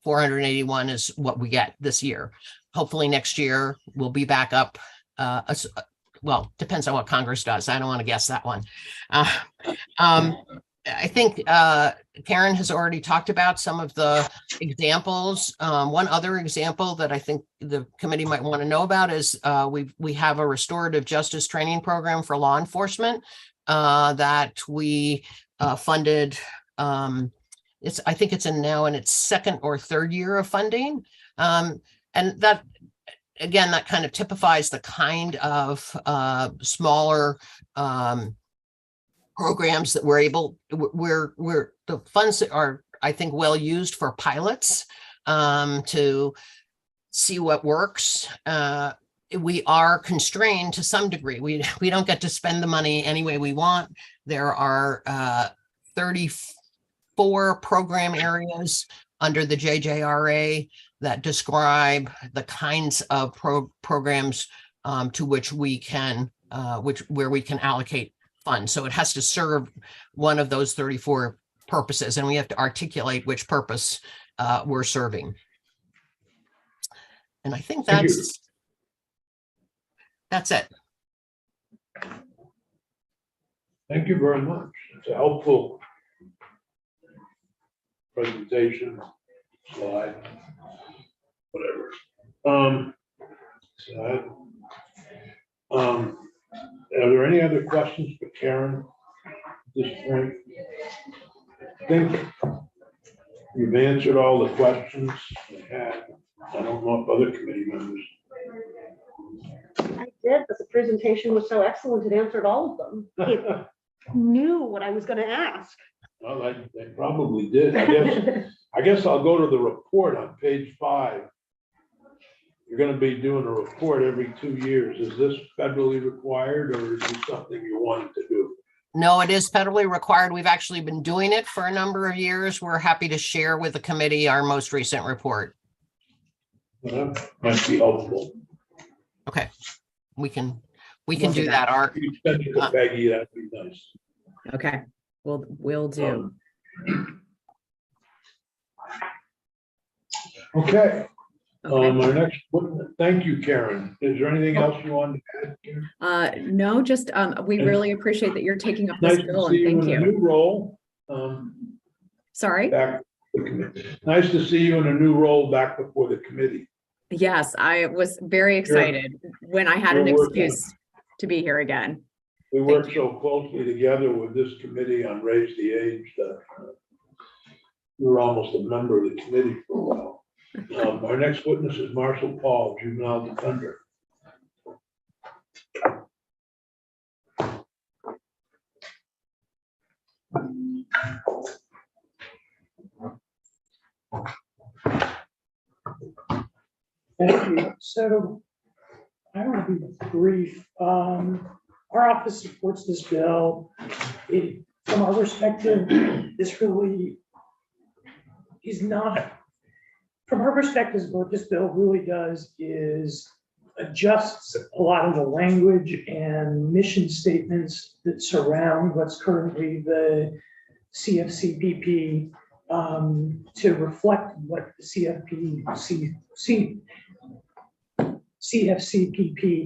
481 is what we get this year. Hopefully next year we'll be back up. Well, depends on what Congress does. I don't want to guess that one. I think Karen has already talked about some of the examples. One other example that I think the committee might want to know about is we have a restorative justice training program for law enforcement that we funded. I think it's now in its 2nd or 3rd year of funding. And that, again, that kind of typifies the kind of smaller programs that we're able, where the funds are, I think, well used for pilots. to see what works. We are constrained to some degree. We don't get to spend the money any way we want. There are 34 program areas under the JJRA that describe the kinds of programs to which we can where we can allocate funds. So it has to serve one of those 34 purposes, and we have to articulate which purpose we're serving. And I think Thank you. that's it. Thank you very much. It's a helpful presentation, slide, whatever. Are there any other questions for Karen at this point? I think you've answered all the questions we had. I don't know if other committee members. I did, but the presentation was so excellent, it answered all of them. It knew what I was going to ask. Well, they probably did. I guess I'll go to the report on page 5. You're going to be doing a report every 2 years. Is this federally required, or is this something you wanted to do? No, it is federally required. We've actually been doing it for a number of years. We're happy to share with the committee our most recent report. Well, that might be helpful. Okay, we can do that. Art. You send it to Peggy, that'd be nice. Okay, we'll do. Okay. Okay. Our next one, thank you, Karen. Is there anything else you wanted to add, Karen? No, just, we really appreciate that you're taking up Nice this to bill, see and you thank in a you. new role. Sorry? Back. Nice to see you in a new role back before the committee. Yes, I was very excited when I had an you're working. excuse to be here again. We work so closely together with this committee on Raise the Age that we were almost a member of the committee for a while. Our next witness is Marshall Paul, juvenile defender. Thank you. So I want to be brief. Our office supports this bill. From our perspective, this really is not, from our perspective, what this bill really does is adjusts a lot of the language and mission statements that surround what's currently the CFCPP to reflect what the CFCPP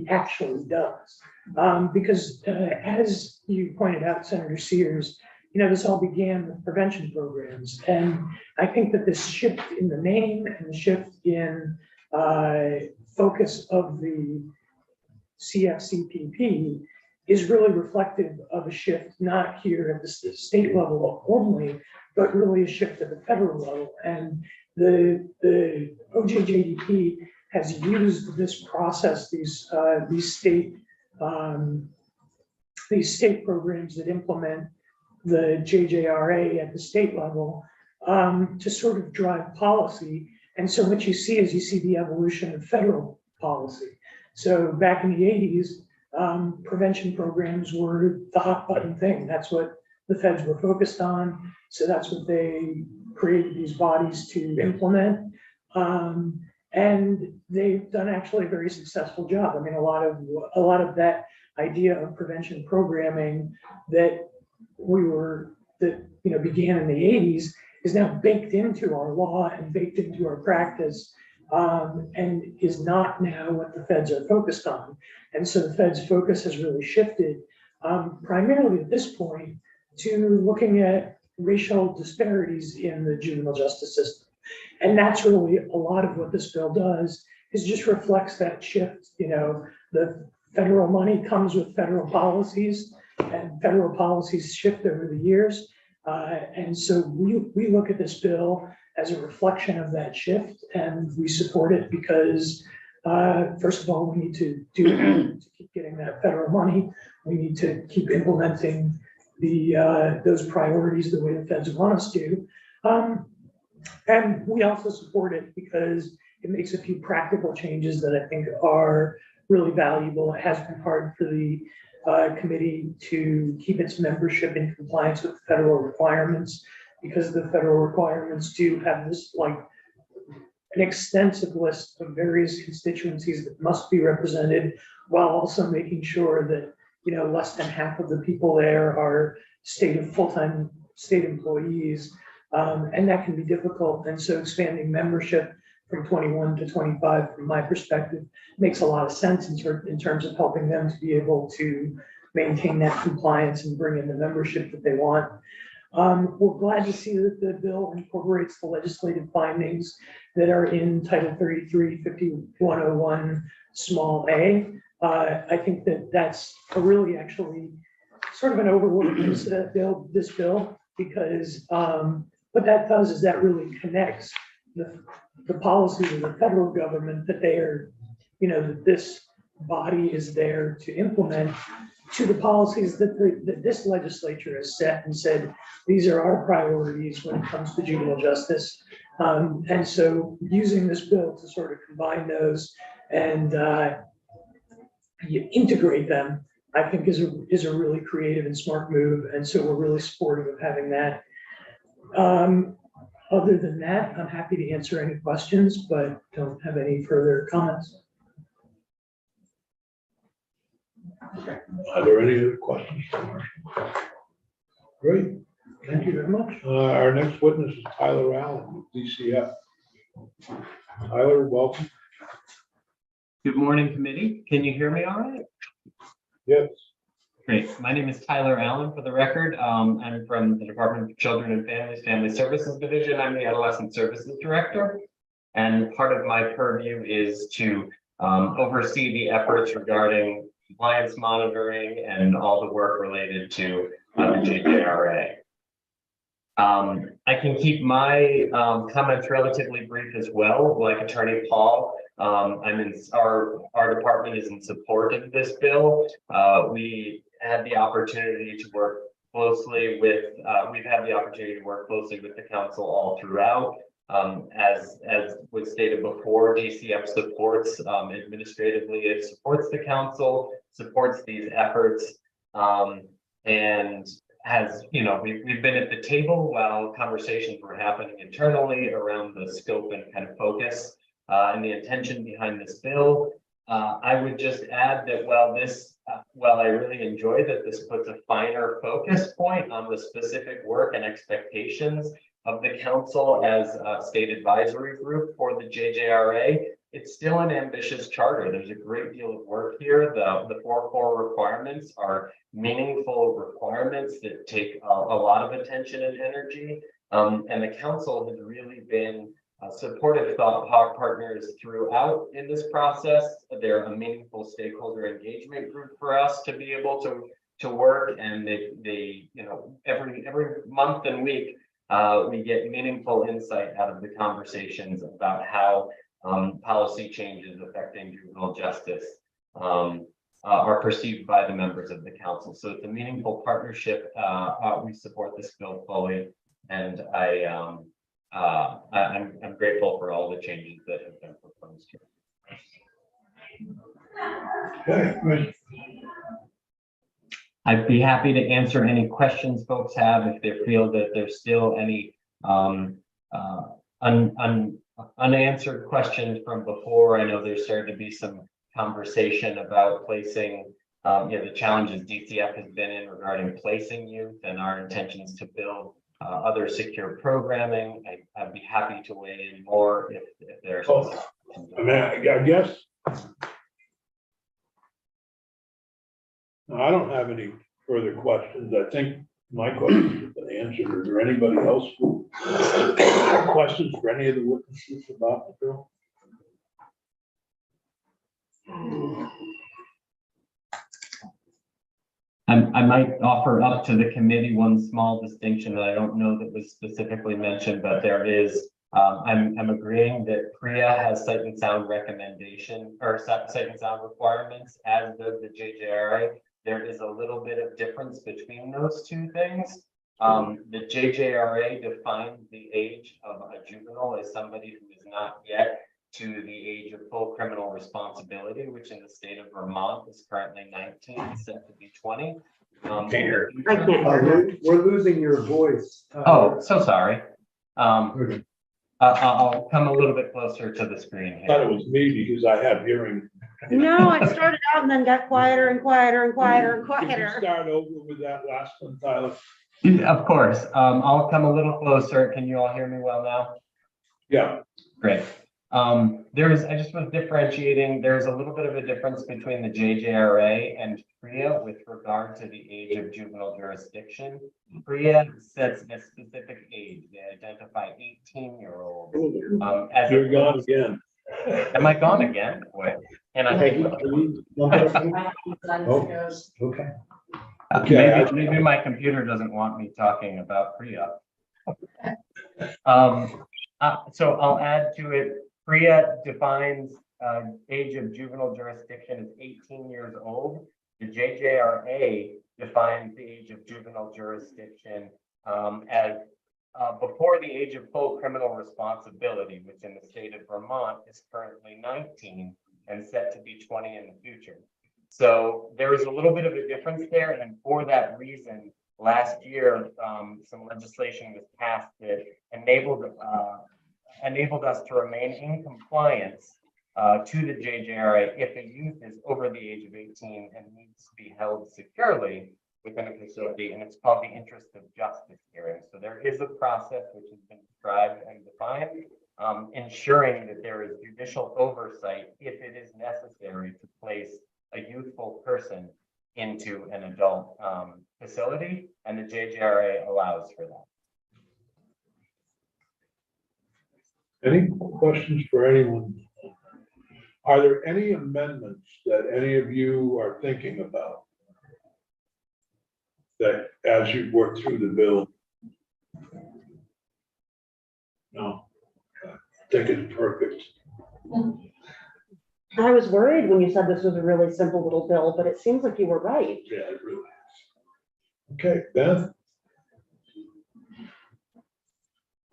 actually does. Because as you pointed out, Senator Sears, this all began with prevention programs. And I think that this shift in the name and the shift in focus of the CFCPP is really reflective of a shift, not here at the state level only, but really a shift at the federal level. And the OJJDP has used this process, these state programs that implement the JJRA at the state level to sort of drive policy. And so what you see is the evolution of federal policy. So back in the 80s, prevention programs were the hot button thing. That's what the feds were focused on. So that's what they created these bodies to implement. And they've done actually a very successful job. I mean, a lot of that idea of prevention programming that began in the 80s is now baked into our law and baked into our practice, and is not now what the feds are focused on. And so the feds' focus has really shifted primarily at this point to looking at racial disparities in the juvenile justice system. And that's really a lot of what this bill does, is just reflects that shift. The federal money comes with federal policies, and federal policies shift over the years. And so we look at this bill as a reflection of that shift, and we support it because, first of all, we need to do to keep getting that federal money. We need to keep implementing those priorities the way the feds want us to. And we also support it because it makes a few practical changes that I think are really valuable. It has been hard for the committee to keep its membership in compliance with federal requirements, because the federal requirements do have this like an extensive list of various constituencies that must be represented, while also making sure that, you know, less than half of the people there are full-time state employees. And that can be difficult. And so expanding membership from 21 to 25, from my perspective, makes a lot of sense in terms of helping them to be able to maintain that compliance and bring in the membership that they want. We're glad to see that the bill incorporates the legislative findings that are in Title 33, 5101, small a. I think that that's a really actually sort of an overlooked piece of this bill, because what that does is that really connects the policies of the federal government that they are, you know, that this body is there to implement, to the policies that this legislature has set and said, these are our priorities when it comes to juvenile justice. And so using this bill to sort of combine those and integrate them, I think is a really creative and smart move. And so we're really supportive of having that. Other than that, I'm happy to answer any questions, but don't have any further comments. Are there any other questions? Great, Thank you very much. our next witness is Tyler Allen, with DCF. Tyler, welcome. Good morning, committee. Can you hear me all right? Yes. Great. My name is Tyler Allen, for the record. I'm from the Department of Children and Families, Family Services Division. I'm the Adolescent Services Director. And part of my purview is to oversee the efforts regarding compliance monitoring and all the work related to the JJRA. I can keep my comments relatively brief as well, like Attorney Paul. Our department is in support of this bill. We had the opportunity to work closely with, we've had the opportunity to work closely with the council all throughout. As was stated before, DCF supports administratively, it supports the council, supports these efforts, and has, you know, we've been at the table while conversations were happening internally around the scope and kind of focus and the intention behind this bill. I would just add that while I really enjoy that this puts a finer focus point on the specific work and expectations of the council as a state advisory group for the JJRA, it's still an ambitious charter. There's a great deal of work here. The 4 core requirements are meaningful requirements that take a lot of attention and energy. And the council has really been supportive thought partners throughout in this process. They're a meaningful stakeholder engagement group for us to be able to work. And they you know, every month and week, we get meaningful insight out of the conversations about how policy changes affecting juvenile justice are perceived by the members of the council. So it's a meaningful partnership. We support this bill fully, and I'm grateful for all the changes that have been proposed here. Okay, great. I'd be happy to answer any questions folks have if they feel that there's still any unanswered questions from before. I know there's started to be some conversation about placing, the challenges DCF has been in regarding placing youth and our intentions to build other secure programming. I'd be happy to weigh in more if there's. I mean, I guess. I don't have any further questions. I think my questions have been answered. Is there anybody else who have questions for any of the witnesses about the bill? I might offer up to the committee one small distinction that I don't know that was specifically mentioned, but there is, I'm agreeing that PREA has sight and sound recommendation or sight and sound requirements, as does the JJRA. There is a little bit of difference between those two things. The JJRA defines the age of a juvenile as somebody who is not yet to the age of full criminal responsibility, which in the state of Vermont is currently 19, set to be 20. I can't hear. We're losing your voice. Oh, so sorry. Okay. I'll come a little bit closer to the screen I thought it here. was me because I have hearing. No, it started out and then got quieter and quieter and quieter and Can you quieter. start over with that last one, Tyler? Of course, I'll come a little closer. Can you all hear me well now? Yeah. Great. I just was differentiating, there's a little bit of a difference between the JJRA and PREA with regard to the age of juvenile jurisdiction. PREA sets a specific age. They identify 18-year-olds. You're gone again. Am I gone again? Wait, and I think. Okay. Maybe my computer doesn't want me talking about PREA. So I'll add to it, PREA defines age of juvenile jurisdiction as 18 years old. The JJRA defines the age of juvenile jurisdiction as before the age of full criminal responsibility, which in the state of Vermont is currently 19 and set to be 20 in the future. So there is a little bit of a difference there, and for that reason, last year, some legislation was passed that enabled us to remain in compliance to the JJRA if a youth is over the age of 18 and needs to be held securely within a facility, and it's called the interest of justice hearing. So there is a process which has been described and defined, ensuring that there is judicial oversight if it is necessary to place a youthful person into an adult facility, and the JJRA allows for that. Any questions for anyone? Are there any amendments that any of you are thinking about? That as you work through the bill? No, I think it's perfect. I was worried when you said this was a really simple little bill, but it seems like you were right. Yeah, it really is. Okay, Beth?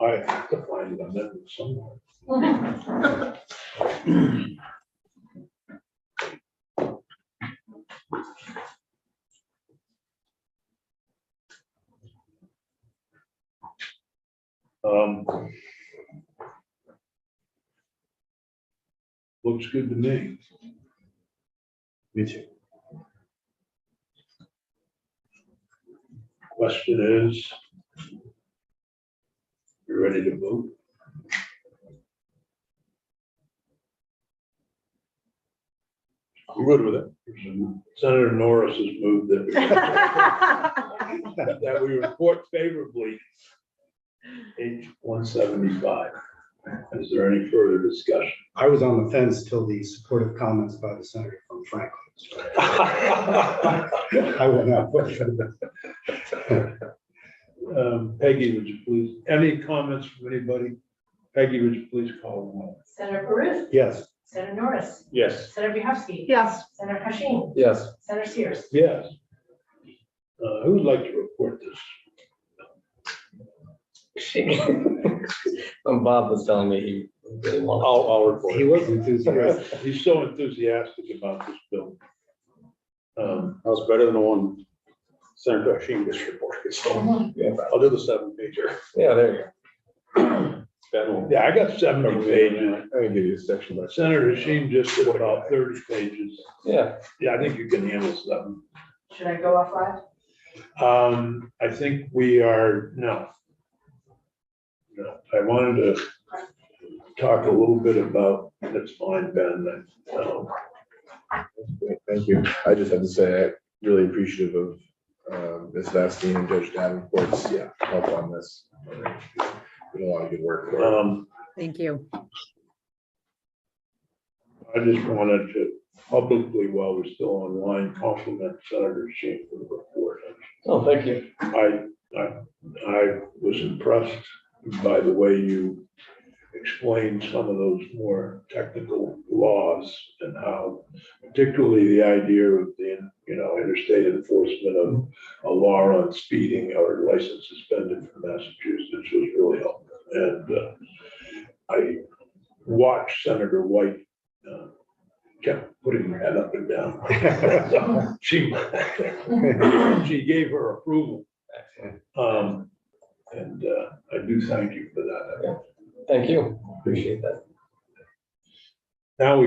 I have to find an amendment somewhere. Looks good to me. Me too. Question is, you ready to vote? I'm good with it. Senator Norris has moved that that we report favorably H 175. Is there any further discussion? I was on the fence till the supportive comments by the senator from Franklin. I will not vote for that. Peggy, would you please, any comments from anybody? Peggy, would you please call the roll? Senator Peruth, Yes. Senator Norris, Yes. Senator Buhowski. Yes. Senator Hashim, Yes. Senator Sears. Yes. Who would like to report this? Bob was telling me he really wanted. I'll report. He was enthusiastic. He's so enthusiastic about this bill. That was better than the one Senator Hashim just reported, so yeah, I'll do the 7-pager. Yeah, there you Yeah, I got 70 pages. I can give you a section by Senator Hashim just did about 30 pages. go. Yeah. Yeah, I think you can handle 7. Should I go off live? I think we are, no. No, I wanted to talk a little bit about, that's fine, Ben. Thank you. I just have to say, I'm really appreciative of Ms. Vastine and Judge Davenport's help on this. Been a lot of good work. Thank you. I just wanted to publicly, while we're still online, compliment Senator Sheen for the report. Oh, thank you. I was impressed by the way you explained some of those more technical laws and how, particularly the idea of the interstate enforcement of a law on speeding or license suspended from Massachusetts was really helpful. And I watched Senator White kept putting her head up and down. So she gave her approval. And I do thank you for that. Thank you. Appreciate that. Now we